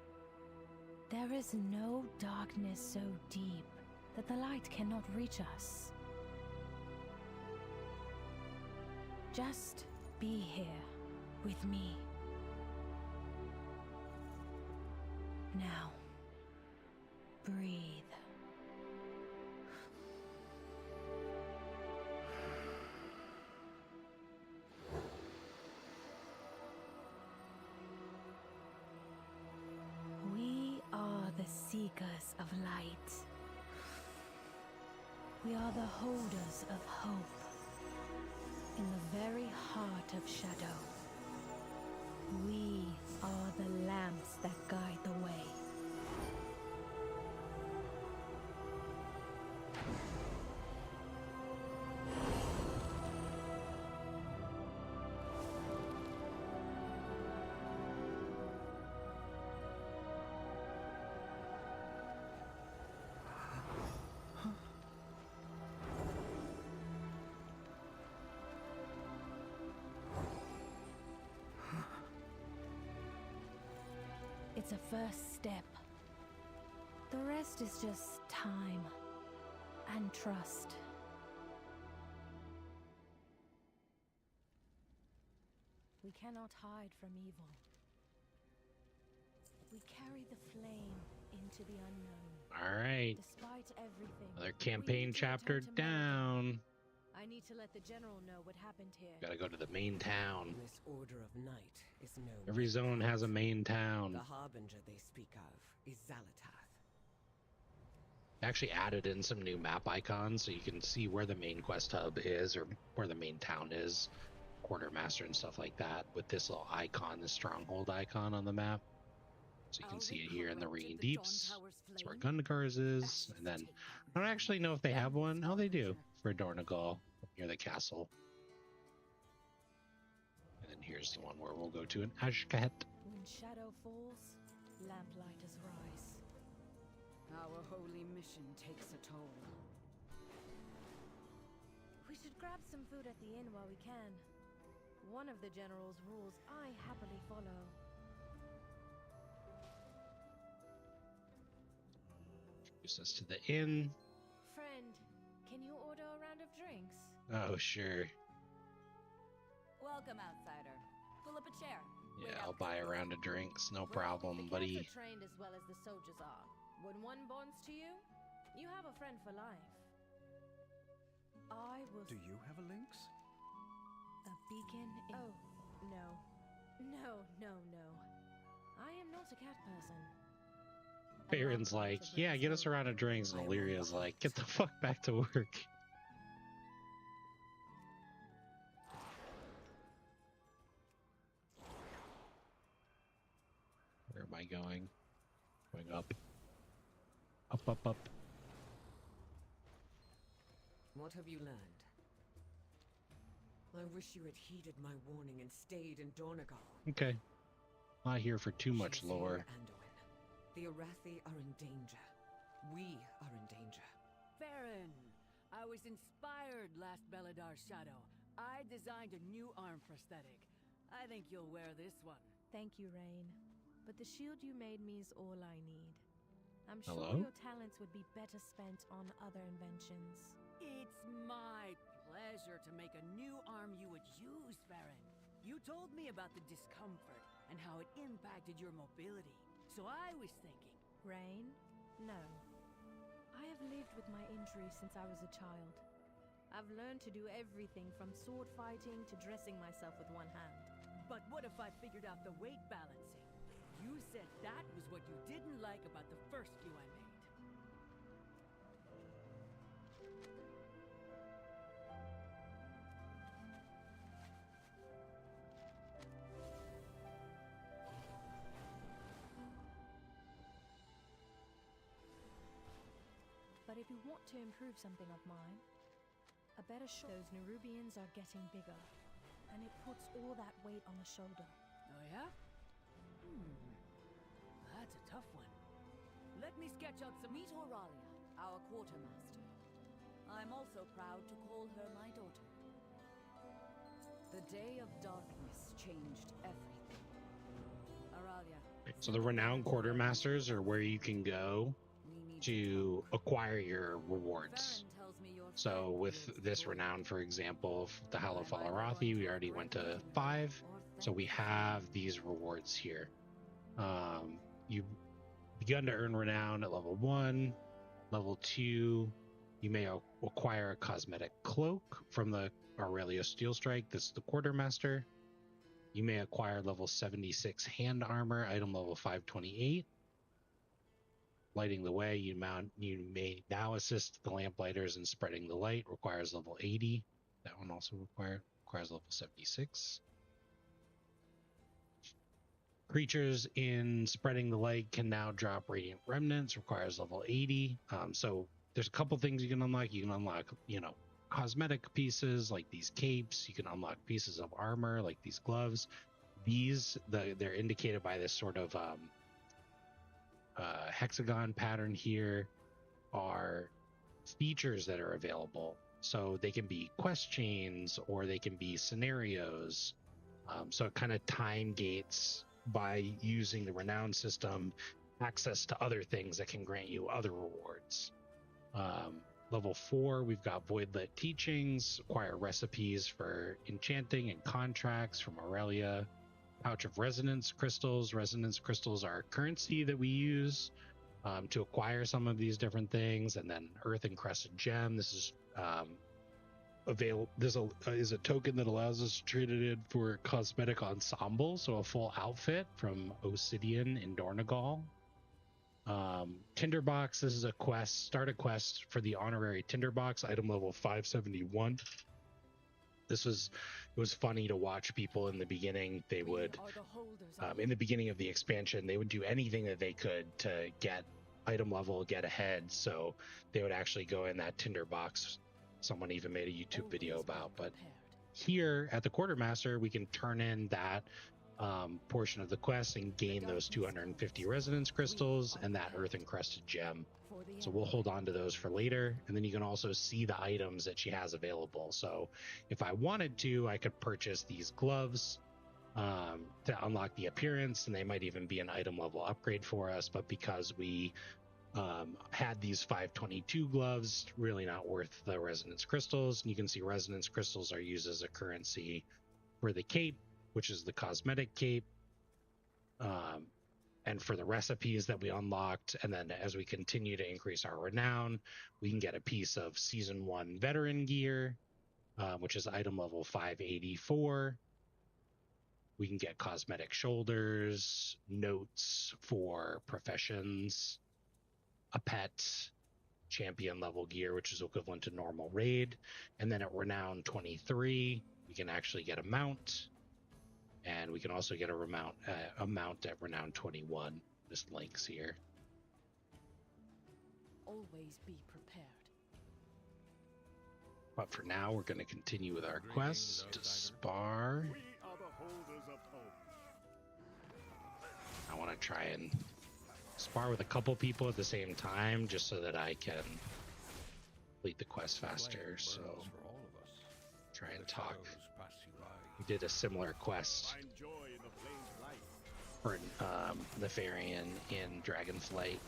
There is no darkness so deep that the light cannot reach us. Just be here with me. Now, breathe. We are the seekers of light. We are the holders of hope. In the very heart of shadow, we are the lamps that guide the way. It's a first step. The rest is just time and trust. We cannot hide from evil. We carry the flame into the unknown. All right. Despite everything. Another campaign chapter down. I need to let the general know what happened here. Gotta go to the main town. This order of night is known. Every zone has a main town. The harbinger they speak of is Zalatath. They actually added in some new map icons so you can see where the main quest hub is or where the main town is, quartermaster and stuff like that, with this little icon, the stronghold icon on the map. So you can see it here in the Ringing Deeps. That's where Gundagars is. And then I don't actually know if they have one. Oh, they do, for Dornogal near the castle. And then here's the one where we'll go to an Ashkahet. When shadow falls, lamplighters rise. Our holy mission takes a toll. We should grab some food at the inn while we can. One of the general's rules I happily follow. Introduce us to the inn. Friend, can you order a round of drinks? Oh, sure. Welcome, outsider. Pull up a chair. Yeah, I'll buy a round of drinks. No problem, The buddy. cats are trained as well as the soldiers are. When one bonds to you, you have a friend for life. I will... Do you have a lynx? A beacon in... Oh, no. No. I am not a cat person. Baron's like, yeah, get us a round of drinks, and Illyria's like, get the fuck back to work. Where am I going? Going up. Up. What have you learned? I wish you had heeded my warning and stayed in Dornagal. Okay. Not here for too much lore. Anduin. The Arathi are in danger. We are in danger. Farron, I was inspired last Beladar's shadow. I designed a new arm prosthetic. I think you'll wear this one. Thank you, Rain. But the shield you made me is all I need. I'm sure Hello? your talents would be better spent on other inventions. It's my pleasure to make a new arm you would use, Farron. You told me about the discomfort and how it impacted your mobility. So I was thinking... Rain? No. I have lived with my injury since I was a child. I've learned to do everything from sword fighting to dressing myself with one hand. But what if I figured out the weight balancing? You said that was what you didn't like about the first few I made. But if you want to improve something of mine, a better shot. Those Nerubians are getting bigger, and it puts all that weight on the shoulder. Oh yeah? That's a tough one. Let me sketch out some... Meet Auralia, our quartermaster. I'm also proud to call her my daughter. The Day of Darkness changed everything. Auralia. So the renowned quartermasters are where you can go to acquire your rewards. So with this renown, for example, the Hallowfall Arathi, we already went to 5. So we have these rewards here. You've begun to earn renown at level 1. Level 2, you may acquire a cosmetic cloak from the Aurelio Steel Strike. This is the quartermaster. You may acquire level 76 hand armor, item level 528. Lighting the way, you may now assist the lamplighters in spreading the light. Requires level 80. That one also requires level 76. Creatures in spreading the light can now drop radiant remnants. Requires level 80. So there's a couple things you can unlock. You can unlock, cosmetic pieces like these capes. You can unlock pieces of armor like these gloves. They're indicated by this sort of hexagon pattern here, are features that are available. So they can be quest chains or they can be scenarios. So it kind of time gates by using the renown system access to other things that can grant you other rewards. Level 4, we've got Voidlit Teachings, acquire recipes for enchanting and contracts from Aurelia. Pouch of Resonance Crystals. Resonance Crystals are a currency that we use to acquire some of these different things. And then Earth Encrusted Gem. This is available. This is a token that allows us to trade it in for cosmetic ensemble, so a full outfit from Obsidian in Dornagal. Tinderbox. This is a quest. Start a quest for the honorary Tinderbox, item level 571. It was funny to watch people in the beginning. They would, in the beginning of the expansion, they would do anything that they could to get item level, get ahead. So they would actually go in that Tinderbox. Someone even made a YouTube video about. But here at the Quartermaster, we can turn in that portion of the quest and gain those 250 resonance crystals and that Earth Encrusted Gem. So we'll hold on to those for later. And then you can also see the items that she has available. So if I wanted to, I could purchase these gloves to unlock the appearance, and they might even be an item level upgrade for us. But because we had these 522 gloves, really not worth the resonance crystals. And you can see resonance crystals are used as a currency for the cape, which is the cosmetic cape. and for the recipes that we unlocked. And then as we continue to increase our renown, we can get a piece of Season 1 veteran gear, which is item level 584. We can get cosmetic shoulders, notes for professions, a pet, champion level gear, which is equivalent to normal raid. And then at renown 23, we can actually get a mount. And we can also get a mount at renown 21. This links here. Always be prepared. But for now, we're going to continue with our quest to spar. We are the holders of hope. I want to try and spar with a couple people at the same time, just so that I can complete the quest faster. So try and talk. We did a similar quest Find joy in the flame's light. for Nefarian in Dragonflight.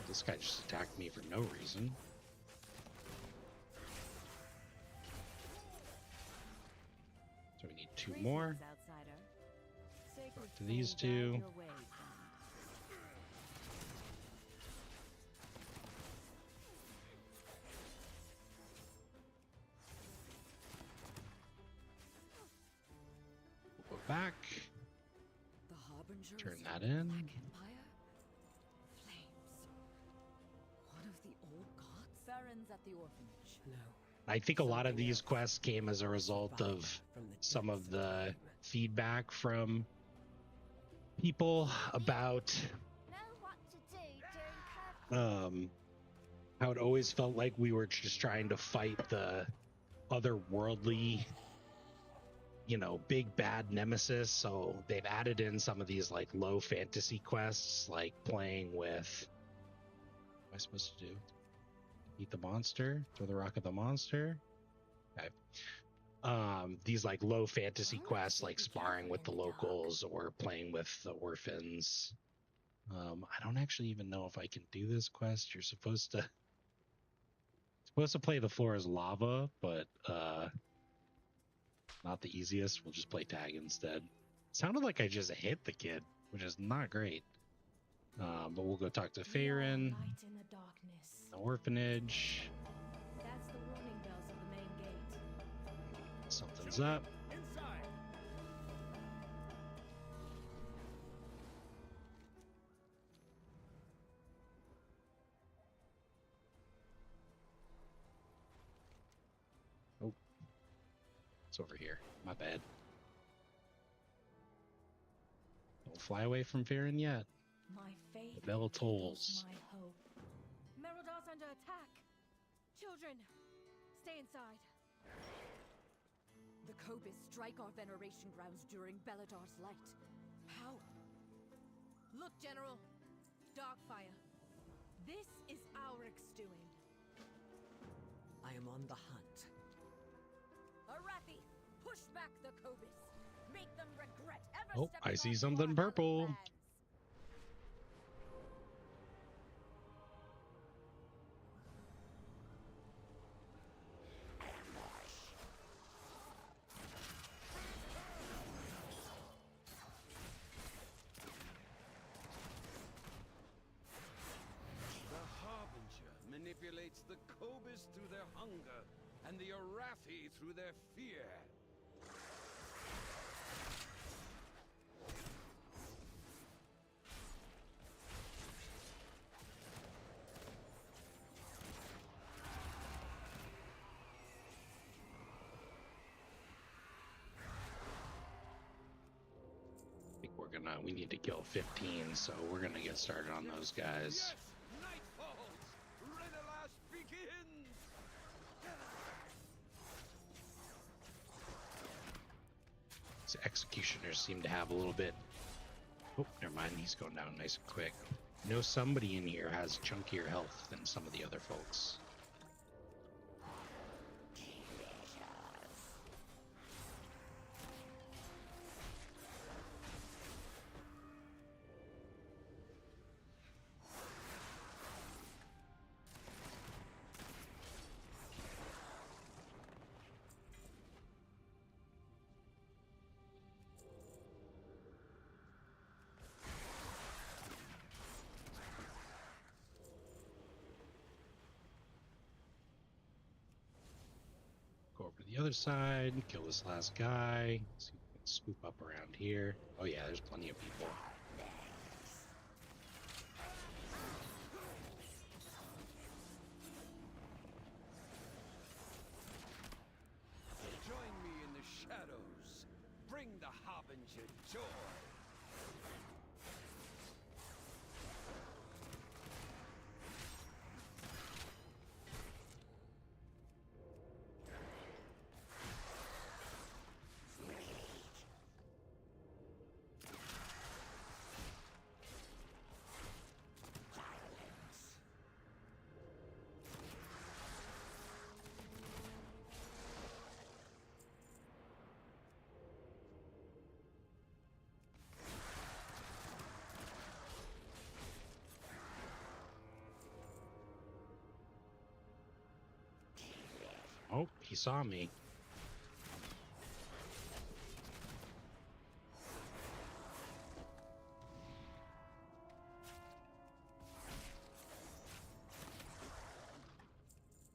This guy just attacked me for no reason. So we need 2 more. Talk to these 2. We'll go back. Turn that in. One of the old gods? Farron's at the orphanage. No. I think a lot of these quests came as a result of some of the feedback from people about how it always felt like we were just trying to fight the otherworldly, big bad nemesis. So they've added in some of these like low fantasy quests, like playing with, what am I supposed to do? Eat the monster, throw the rock at the monster. Okay. These like low fantasy quests, like sparring with the locals or playing with the orphans. I don't actually even know if I can do this quest. You're supposed to play the floor as lava, but not the easiest. We'll just play tag instead. Sounded like I just hit the kid, which is not great. But we'll go talk to Farron. The orphanage. That's the warning bells of the main gate. Something's up. Inside. Oh, it's over here. My bad. Don't fly away from Farron yet. My faith. The bell tolls. My hope. Merodor's under attack. Children, stay inside. The Kobis strike our veneration grounds during Beladar's light. How? Look, General. Darkfire. This is Auric's doing. I am on the hunt. Arathi, push back the Kobis. Make them regret ever Oh, stepping I see onto something our purple. lands. The Harbinger manipulates the Kobis through their hunger, and the Arathi through their fear. I think we need to kill 15, so we're gonna get started on those guys. Yes, night falls. Redalas begins. These executioners seem to have a little bit. Oh, never mind. He's going down nice and quick. I know somebody in here has chunkier health than some of the other folks. other side, kill this last guy. See if we can swoop up around here. Oh yeah, there's plenty of people. Join me in the shadows. Bring the Harbinger joy. Oh, he saw me.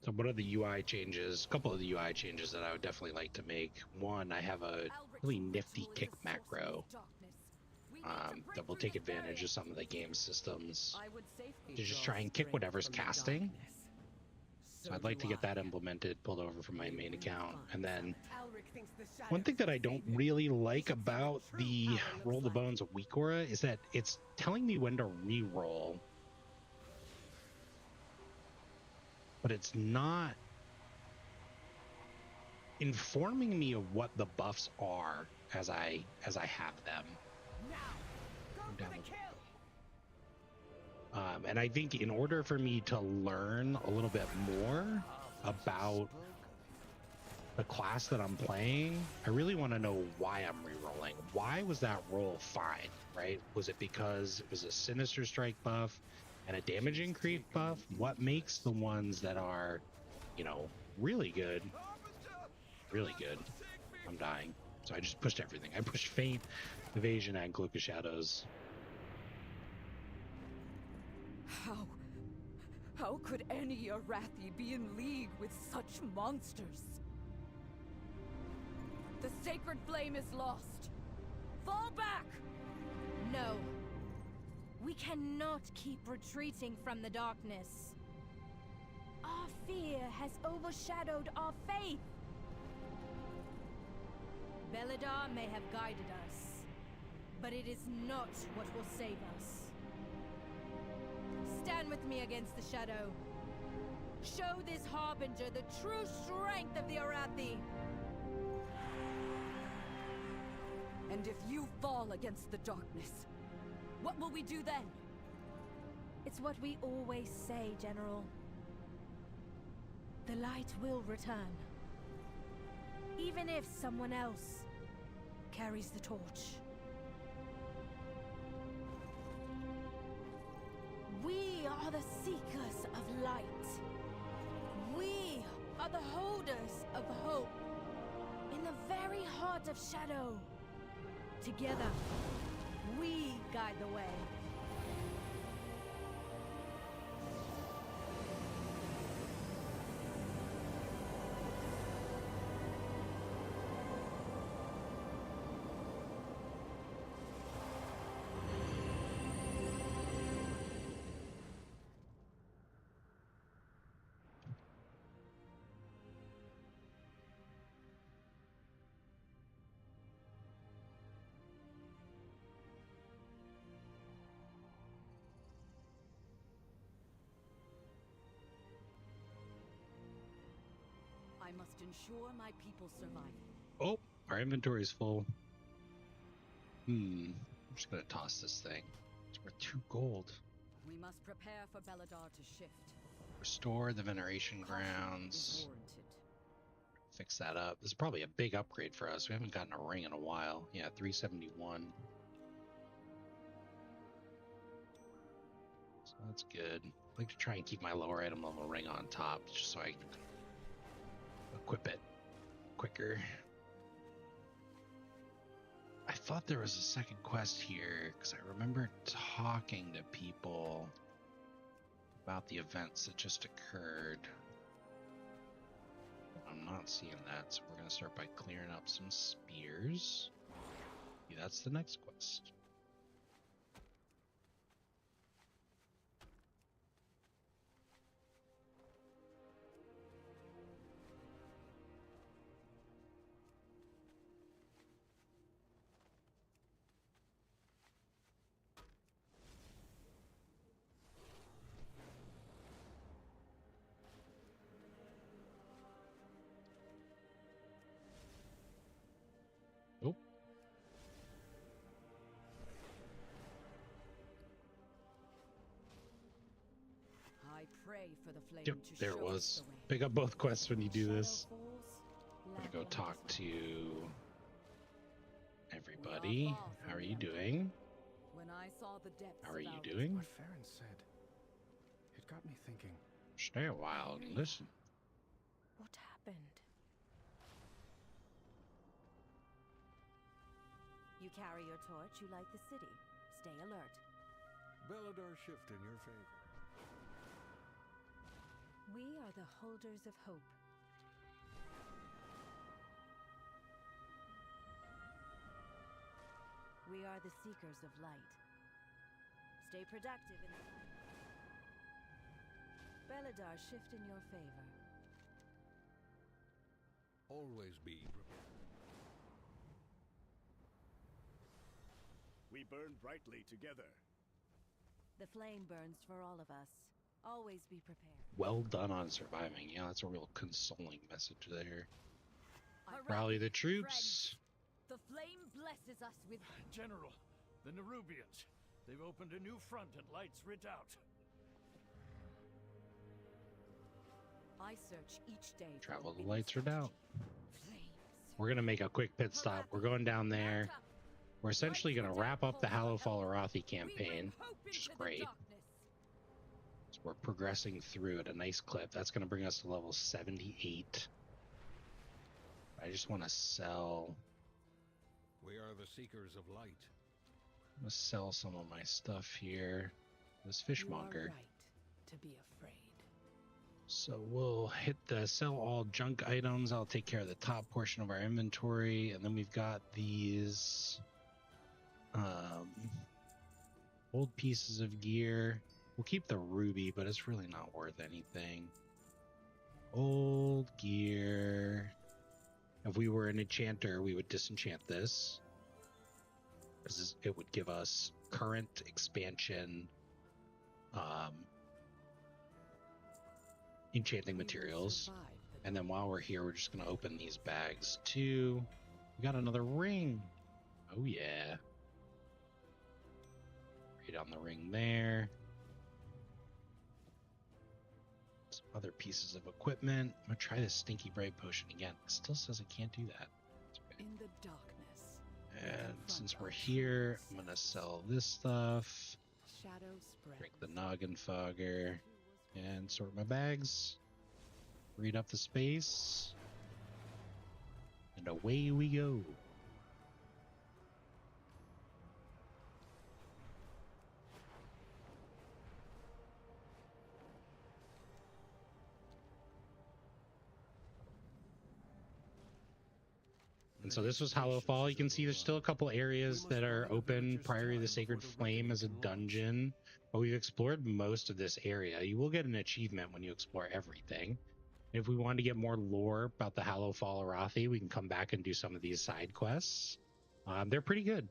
So what are the UI changes? A couple of the UI changes that I would definitely like to make. One, I have a really nifty kick macro that will take advantage of some of the game systems to just try and kick whatever's casting. So I'd like to get that implemented, pulled over from my main account. And then one thing that I don't really like about the Roll the Bones of Weak Aura is that it's telling me when to re-roll, but it's not informing me of what the buffs are as I have them. And I think in order for me to learn a little bit more about the class that I'm playing, I really want to know why I'm rerolling. Why was that roll fine, right? Was it because it was a Sinister Strike buff and a damage increase buff? What makes the ones that are, you know, really good, really good? I'm dying. So I just pushed everything. I pushed Feint, Evasion, and Cloak of Shadows. How could any Arathi be in league with such monsters? The sacred flame is lost. Fall back! No. We cannot keep retreating from the darkness. Our fear has overshadowed our faith. Beledar may have guided us, but it is not what will save us. Stand with me against the shadow. Show this Harbinger the true strength of the Arathi. And if you fall against the darkness, what will we do then? It's what we always say, General. The light will return. Even if someone else carries the torch. We are the seekers of light. We are the holders of hope. In the very heart of shadow. Together, we guide the way. I must ensure my people's survival. Oh, our inventory is full. I'm just gonna toss this thing. It's worth 2 gold. We must prepare for Beledar to shift. Restore the veneration grounds. Fix that up. This is probably a big upgrade for us. We haven't gotten a ring in a while. Yeah, 371. So that's good. I like to try and keep my lower item level ring on top just so I can equip it quicker. I thought there was a second quest here because I remember talking to people about the events that just occurred. I'm not seeing that, so we're going to start by clearing up some spears. Yeah, that's the next quest. Nope. I pray for the flame Yep, to there show it us was. the way. Pick up both quests when you do this. Shadow falls, I'm gonna go lamplight talk is to We everybody. are far from How are the you Empire. doing? When I saw the depths How are of you our doing? What Farron said, it got me thinking. Stay a while and listen. What happened? You carry your torch, you light the city. Stay alert. Belladar's shift in your favor. We are the holders of hope. We are the seekers of light. Stay productive in the light. Belladar, shift in your favor. Always be prepared. We burn brightly together. The flame burns for all of us. Always be prepared. Well done on surviving. Yeah, that's a real consoling message there. Hooray, Rally the troops. friends. The flame blesses us with... General, the Nerubians. They've opened a new front at Light's Redoubt. I search each day. Travel the lights are out. We're gonna make a quick pit stop. We're going down there. We're essentially gonna wrap up the Hallowfall Arathi campaign, which is great. So we're progressing through at a nice clip. That's gonna bring us to level 78. I just want to sell. We are the seekers of light. I'm gonna sell some of my stuff here. This fishmonger. To be afraid. So we'll hit the sell all junk items. I'll take care of the top portion of our inventory, and then we've got these old pieces of gear. We'll keep the ruby, but it's really not worth anything. Old gear. If we were an enchanter, we would disenchant this. It would give us current expansion enchanting materials. And then while we're here, we're just going to open these bags too. We got another ring. Oh yeah. Right on the ring there. Some other pieces of equipment. I'm going to try this stinky bright potion again. It still says I can't do that. In the darkness. And since we're here, I'm going to sell this stuff. Shadow spread. Drink the noggin fogger. And sort my bags. Read up the space. And away we go. And so this was Hallowfall. You can see there's still a couple areas that are open. Priory of the Sacred Flame as a dungeon, but we've explored most of this area. You will get an achievement when you explore everything. If we want to get more lore about the Hallowfall Arathi, we can come back and do some of these side quests. They're pretty good,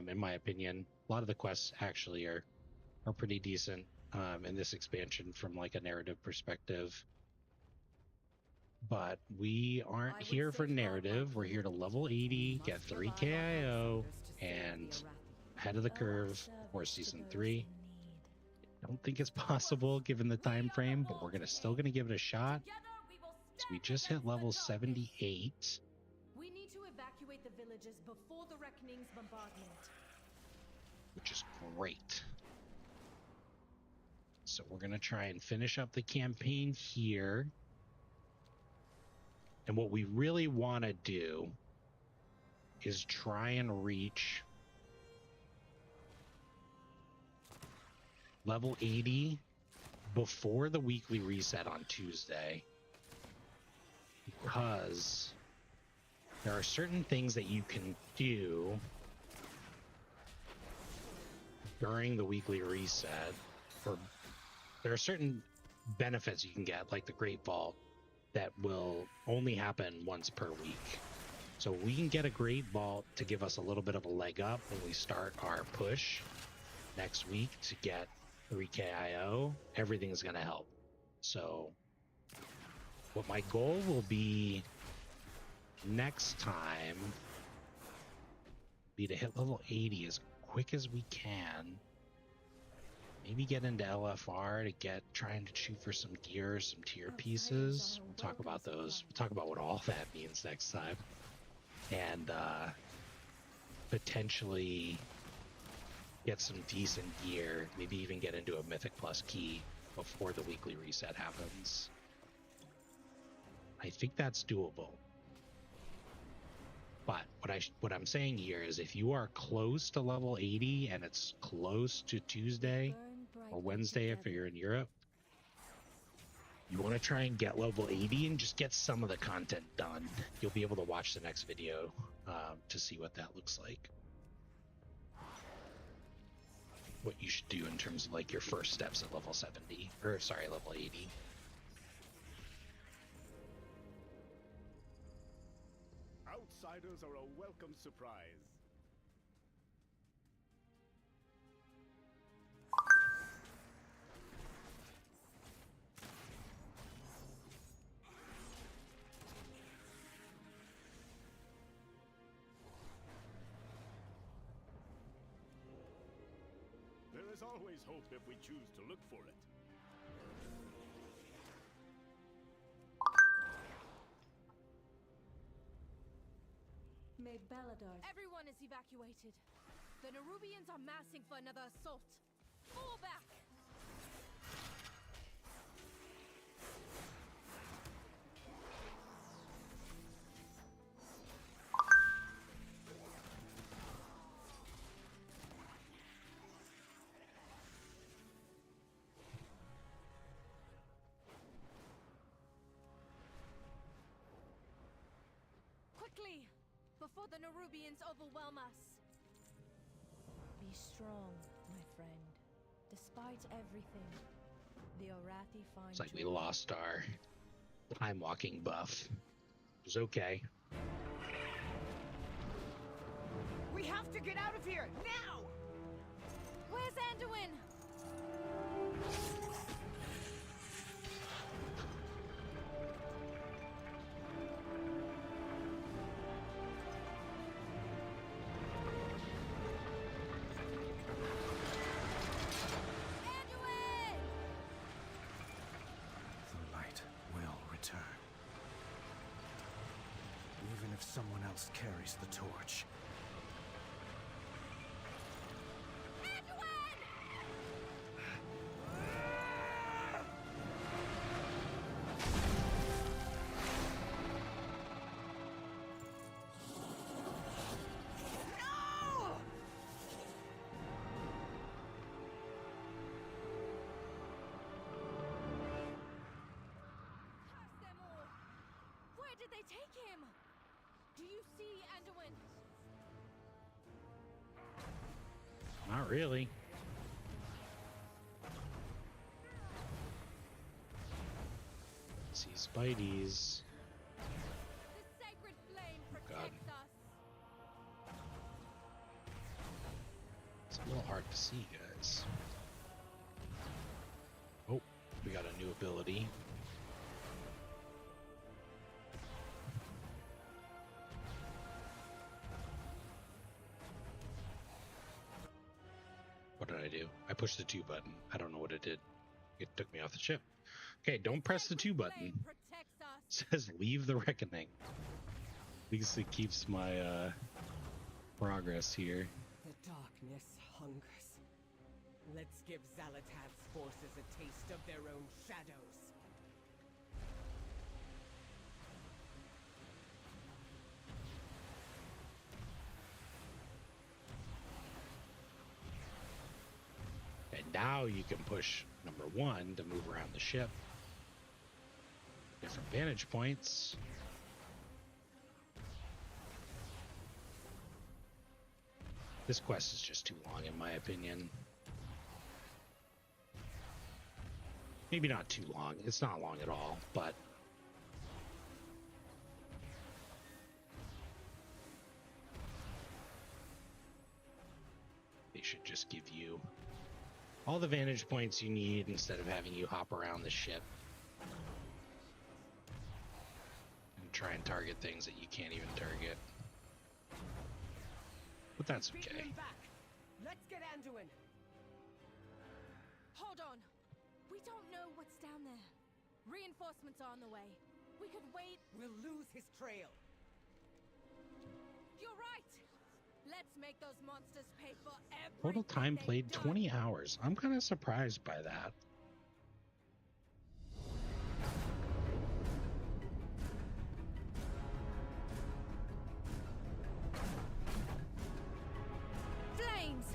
in my opinion. A lot of the quests actually are pretty decent in this expansion from like a narrative perspective. But we aren't here for narrative. We're here to level 80, get 3 KIO, and ahead of the curve for season 3. I don't think it's possible given the time frame, but we're still gonna give it a shot. So we just hit level 78. We need to evacuate the villages before the Reckoning's bombardment. Which is great. So we're gonna try and finish up the campaign here. And what we really want to do is try and reach level 80 before the weekly reset on Tuesday. because there are certain things that you can do during the weekly reset. There are certain benefits you can get, like the Great Vault, that will only happen once per week. So we can get a Great Vault to give us a little bit of a leg up when we start our push next week to get 3KIO. Everything's going to help. So what my goal will be next time be to hit level 80 as quick as we can. Maybe get into LFR to trying to shoot for some gear, some tier pieces. We'll talk about those. We'll talk about what all that means next time. And potentially get some decent gear, maybe even get into a Mythic Plus key before the weekly reset happens. I think that's doable. But what I'm saying here is if you are close to level 80 and it's close to Tuesday or Wednesday if you're in Europe, you want to try and get level 80 and just get some of the content done. You'll be able to watch the next video to see what that looks like. What you should do in terms of like your first steps at level 70, or sorry, level 80. Outsiders are a welcome surprise. There is always hope if we choose to look for it. May Belladar. Everyone is evacuated. The Nerubians are massing for another assault. Fall back! Quickly! Before the Nerubians overwhelm us. Be strong, my friend. Despite everything, the Orathi find It's like we lost our time walking buff. It was okay. We have to get out of here now! Where's Anduin? If someone else carries the torch. Where did they take him? Do you see Anduin? Not really. See Spideys. The sacred flame protects us. It's a little hard to see, guys. Oh, we got a new ability. What did I do? I pushed the 2 button. I don't know what it did. It took me off the ship. Okay, don't press the 2 button. It says leave the reckoning. At least it keeps my progress here. The darkness hungers. Let's give Xal'atath's forces a taste of their own shadows. And now you can push number 1 to move around the ship. different vantage points. This quest is just too long, in my opinion. Maybe not too long. It's not long at all, but they should just give you all the vantage points you need instead of having you hop around the ship and try and target things that you can't even target. But that's okay. Let's get Anduin. Hold on. We don't know what's down there. Reinforcements are on the way. We could wait. We'll lose his trail. You're right. Let's make those monsters pay for everything. Total time played 20 hours. I'm kind of surprised by that. Flames!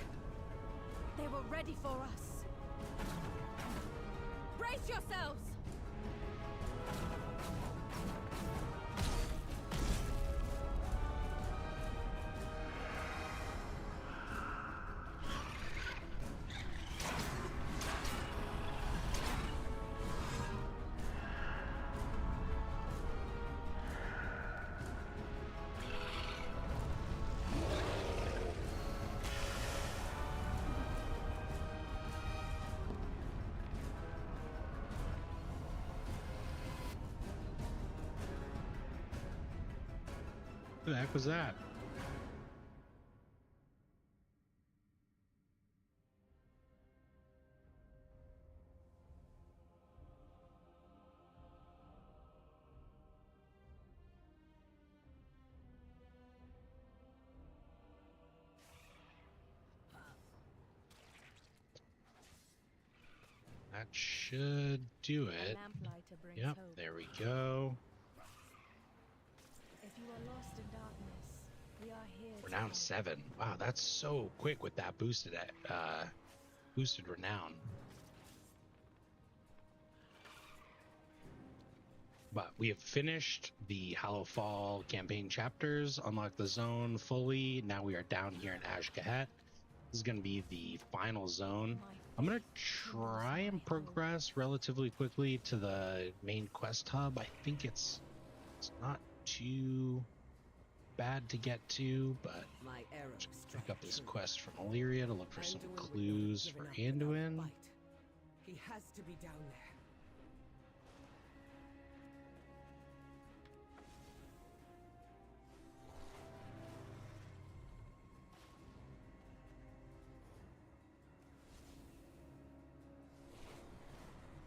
They were ready for us. Brace yourselves! Who the heck was that? That should do it. Yep, there we go. If you are lost in darkness, we are here. Renown 7. Wow, that's so quick with that boosted renown. But we have finished the Hallowfall campaign chapters, unlocked the zone fully. Now we are down here in Ashgahat. This is going to be the final zone. I'm going to try and progress relatively quickly to the main quest hub. I think it's not too bad to get to, but just pick up this quest from Illyria to look for some clues for Anduin. He has to be down there.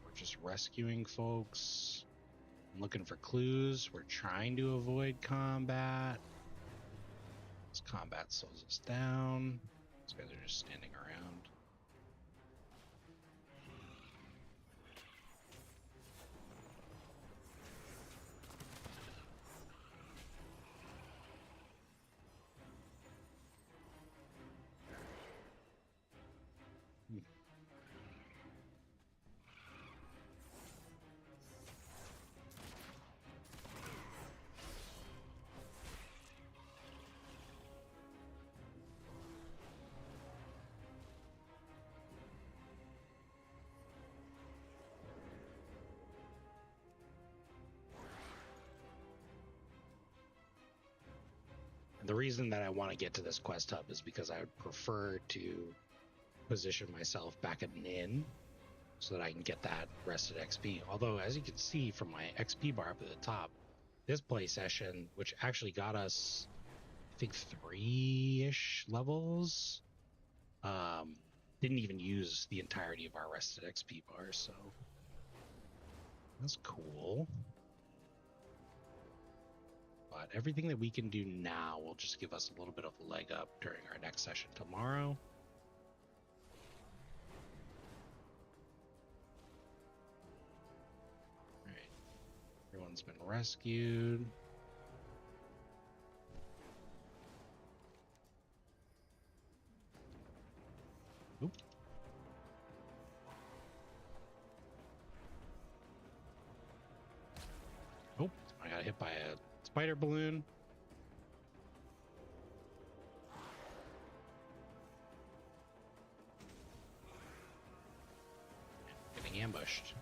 We're just rescuing folks. I'm looking for clues. We're trying to avoid combat. This combat slows us down. These guys are just standing around. The reason that I want to get to this quest hub is because I would prefer to position myself back at an inn so that I can get that rested XP. Although, as you can see from my XP bar up at the top, this play session, which actually got us, I think, 3-ish levels, didn't even use the entirety of our rested XP bar, so that's cool. But everything that we can do now will just give us a little bit of a leg up during our next session tomorrow. All right, everyone's been rescued. Oop. got hit by a spider balloon. Getting ambushed.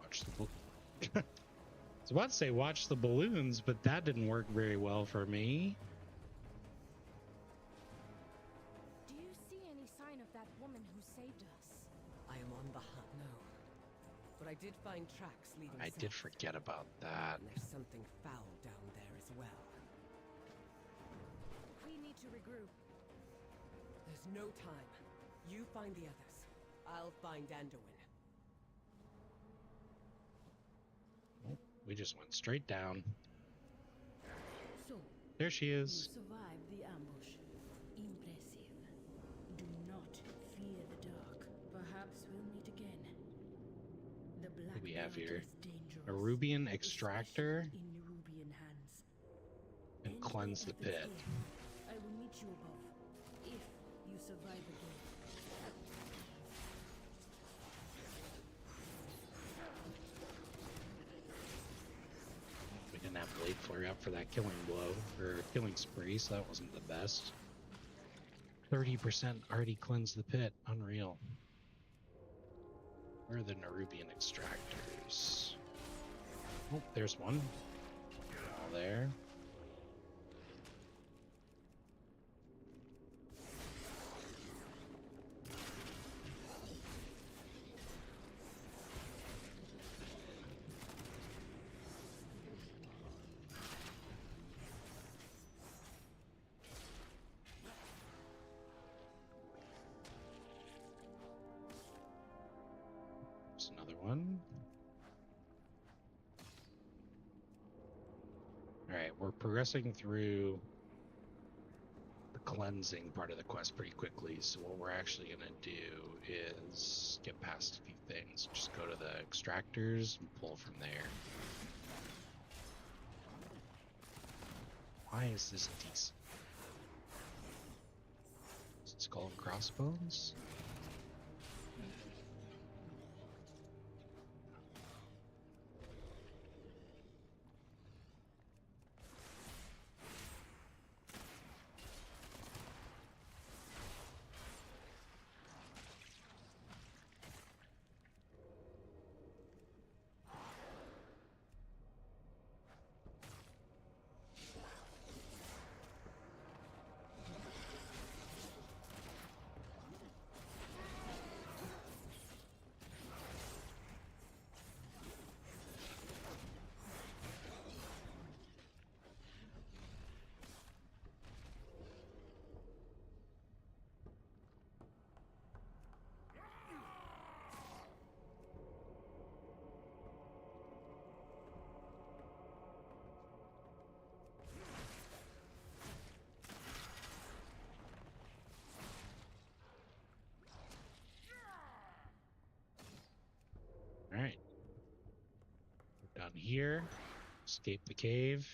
Watch the I was about to say watch the balloons, but that didn't work very well for me. Do you see any sign of that woman who saved us? I am on the hunt now. But I did find tracks leading I south. did forget about that. And there's something foul down there as well. We need to regroup. There's no time. You find the others. I'll find Anduin. We just went straight down. So, There she you is. survived the ambush. Impressive. Do not fear the dark. Perhaps we'll meet again. The What black do we have blood here? is dangerous, A Rubian extractor especially in Nerubian hands. and End cleanse the efforts pit. here. I will meet you above, if you survive again. We didn't have Blade Flare up for that killing blow, or killing spree, so that wasn't the best. 30% already cleansed the pit. Unreal. Where are the Nerubian extractors? Oh, there's one. All there. There's another one. Alright, we're progressing through the cleansing part of the quest pretty quickly, so what we're actually going to do is get past a few things. Just go to the extractors and pull from there. Why is this decent? Is it Skull and Crossbones? Alright. We're done here. Escape the cave.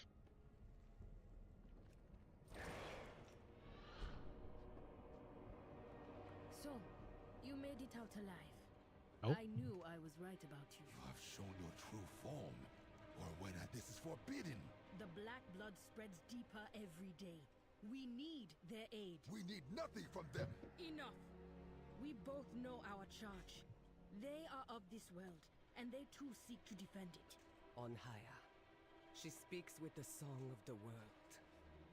So, you made it out alive. Oh. I knew I was right about you. You have shown your true form, or whether this is forbidden. The black blood spreads deeper every day. We need their aid. We need nothing from them. Enough! We both know our charge. They are of this world, and they too seek to defend it. On Haya. She speaks with the song of the world.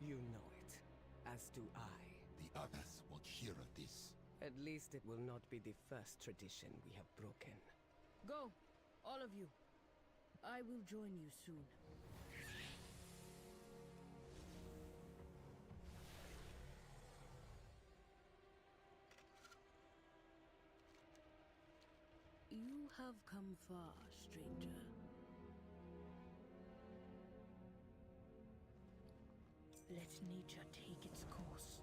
You know it, as do I. The others won't hear of this. At least it will not be the first tradition we have broken. Go, all of you. I will join you soon. You have come far, stranger. Let nature take its course.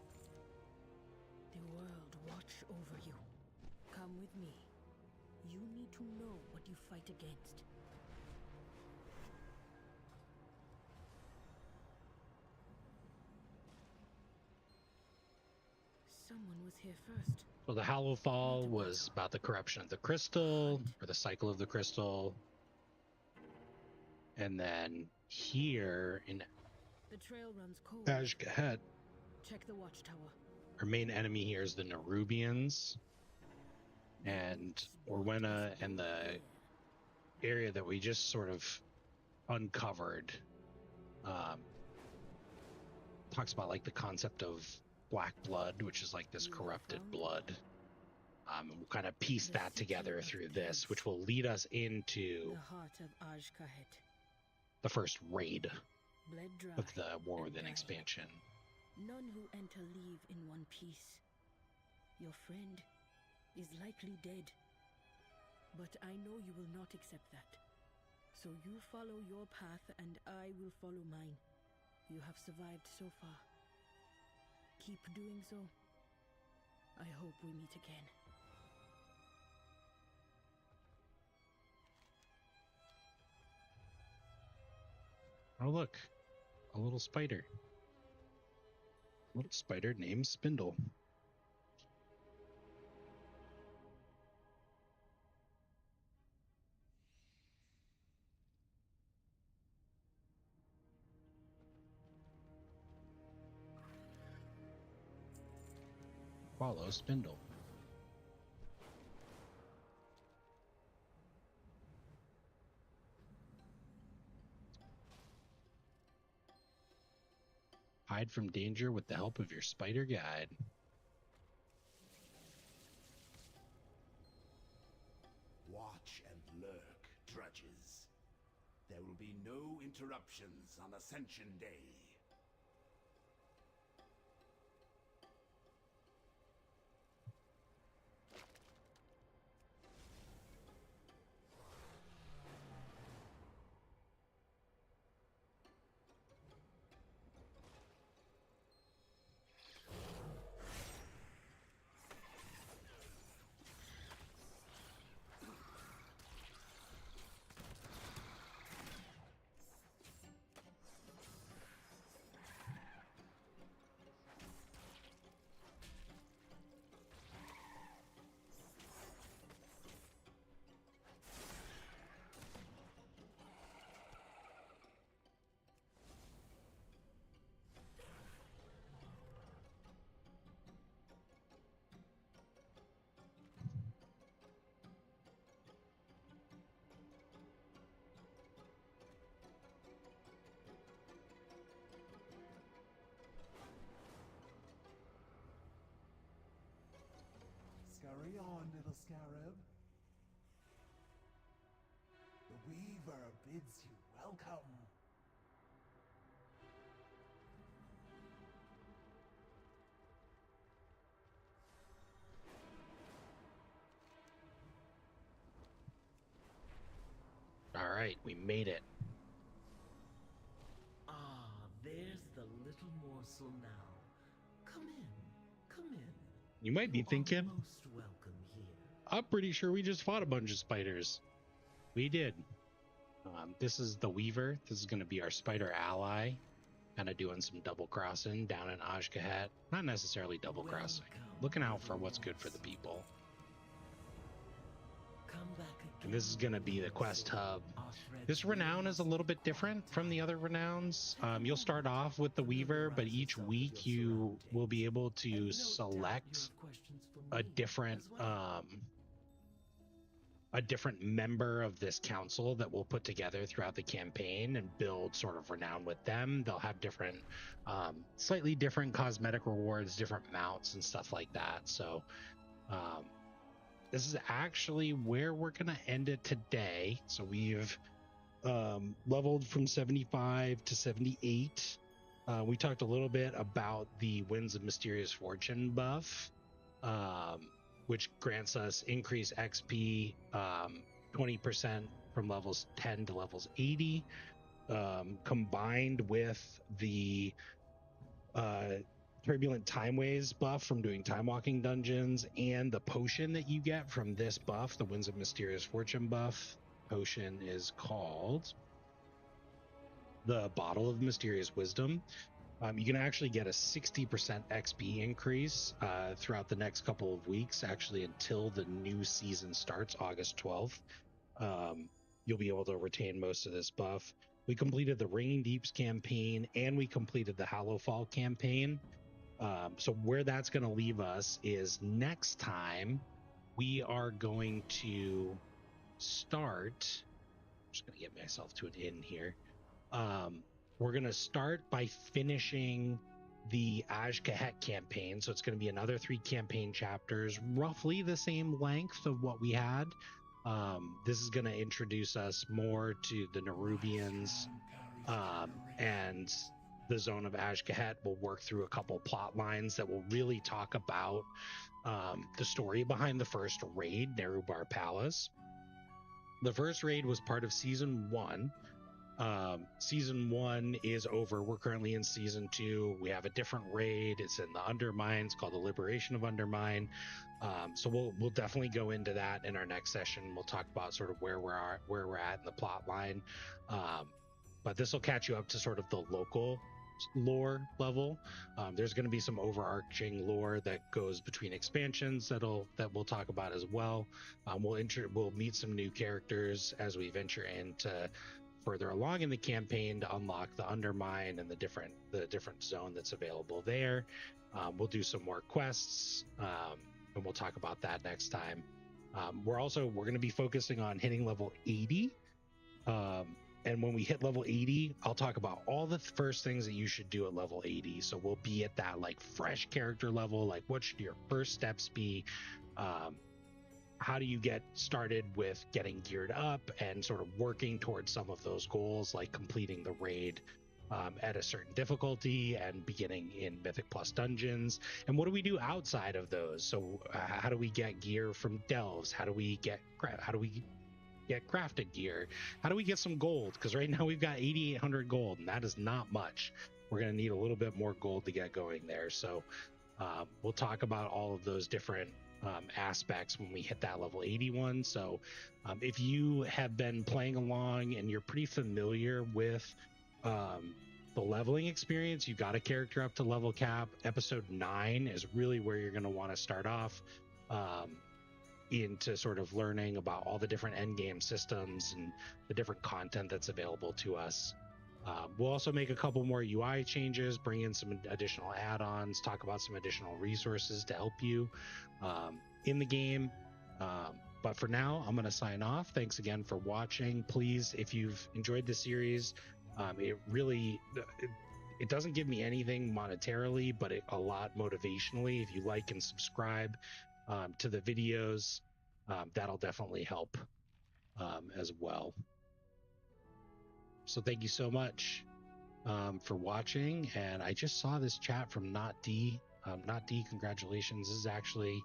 The world watch over you. Come with me. You need to know what you fight against. Someone was here first. So the Hallowfall was about the corruption of the crystal, or the cycle of the crystal. And then here in The trail runs cold. Ashgahet, Check the watchtower. our main enemy here is the Nerubians. And Orwena and the area that we just sort of uncovered talks about like the concept of black blood, which is like this corrupted blood. We'll kind of piece that together through this, which will lead us into The heart of Ashgahet. the first raid Bled dry of the War and Within dying. expansion. None who enter leave in one piece. Your friend is likely dead. But I know you will not accept that. So you follow your path and I will follow mine. You have survived so far. Keep doing so. I hope we meet again. Oh, look, a little spider. A little spider named Spindle. Follow Spindle. Hide from danger with the help of your spider guide. Watch and lurk, drudges. There will be no interruptions on Ascension Day. Scurry on, little scarab. The Weaver bids you welcome. All right, we made it. Ah, there's the little morsel now. Come in, come in. You might be thinking, Most welcome here. I'm pretty sure we just fought a bunch of spiders. We did. This is the Weaver. This is going to be our spider ally. Kind of doing some double crossing down in Ashgahet. Not necessarily double crossing. Looking out for what's good for the people. Come back again. And this is going to be the quest hub. This renown is a little bit different from the other renowns. You'll start off with the Weaver, but each week you will be able to select a different member of this council that we'll put together throughout the campaign and build sort of renown with them. They'll have different, slightly different cosmetic rewards, different mounts and stuff like that. So this is actually where we're going to end it today. So we've leveled from 75 to 78. We talked a little bit about the Winds of Mysterious Fortune buff, which grants us increased XP 20% from levels 10 to levels 80, combined with the Turbulent Timeways buff from doing time walking dungeons, and the potion that you get from this buff, the Winds of Mysterious Fortune buff. Potion is called the Bottle of Mysterious Wisdom. You can actually get a 60% XP increase throughout the next couple of weeks, actually until the new season starts, August 12th. You'll be able to retain most of this buff. We completed the Ringing Deeps campaign and we completed the Hallowfall campaign. So where that's going to leave us is next time we are going to start. I'm just going to get myself to an in here. We're going to start by finishing the Azj-Kahet campaign. So it's going to be another 3 campaign chapters, roughly the same length of what we had. This is going to introduce us more to the Nerubians, and the zone of Azj-Kahet. We'll work through a couple plot lines that will really talk about the story behind the first raid, Nerubar Palace. The first raid was part of season 1. Season 1 is over. We're currently in season 2. We have a different raid. It's in the Undermine. It's called the Liberation of Undermine. So we'll definitely go into that in our next session. We'll talk about sort of where we're at in the plot line. But this will catch you up to sort of the local lore level. There's going to be some overarching lore that goes between expansions that we'll talk about as well. We'll meet some new characters as we venture into further along in the campaign to unlock the Undermine and the different zone that's available there. We'll do some more quests, and we'll talk about that next time. We're going to be focusing on hitting level 80. And when we hit level 80, I'll talk about all the first things that you should do at level 80. So we'll be at that like fresh character level. Like, what should your first steps be? How do you get started with getting geared up and sort of working towards some of those goals, like completing the raid at a certain difficulty and beginning in Mythic Plus dungeons? And what do we do outside of those? So how do we get gear from delves? How do we get crafted gear? How do we get some gold? Because right now we've got 8,800 gold, and that is not much. We're going to need a little bit more gold to get going there. So we'll talk about all of those different aspects when we hit that level 81. So if you have been playing along and you're pretty familiar with the leveling experience, you got a character up to level cap. Episode 9 is really where you're going to want to start off into sort of learning about all the different end game systems and the different content that's available to us. We'll also make a couple more UI changes, bring in some additional add-ons, talk about some additional resources to help you in the game. But for now, I'm going to sign off. Thanks again for watching. Please, if you've enjoyed the series, it doesn't give me anything monetarily, but a lot motivationally. If you like and subscribe to the videos, that'll definitely help as well. So thank you so much for watching. And I just saw this chat from Not D. Not D, congratulations. This is actually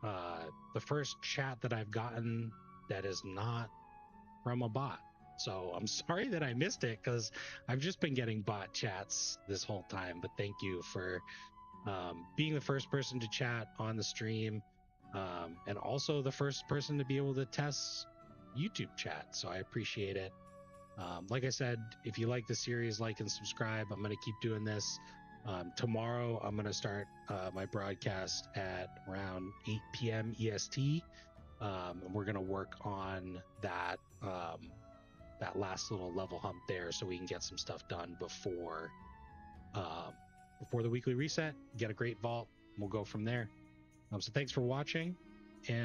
the first chat that I've gotten that is not from a bot. So I'm sorry that I missed it, because I've just been getting bot chats this whole time. But thank you for being the first person to chat on the stream, and also the first person to be able to test YouTube chat. So I appreciate it. Like I said, if you like the series, like and subscribe. I'm going to keep doing this. Tomorrow, I'm going to start my broadcast at around 8 p.m. EST. And we're going to work on that last little level hump there, so we can get some stuff done before the weekly reset, get a great vault, and we'll go from there. So thanks for watching.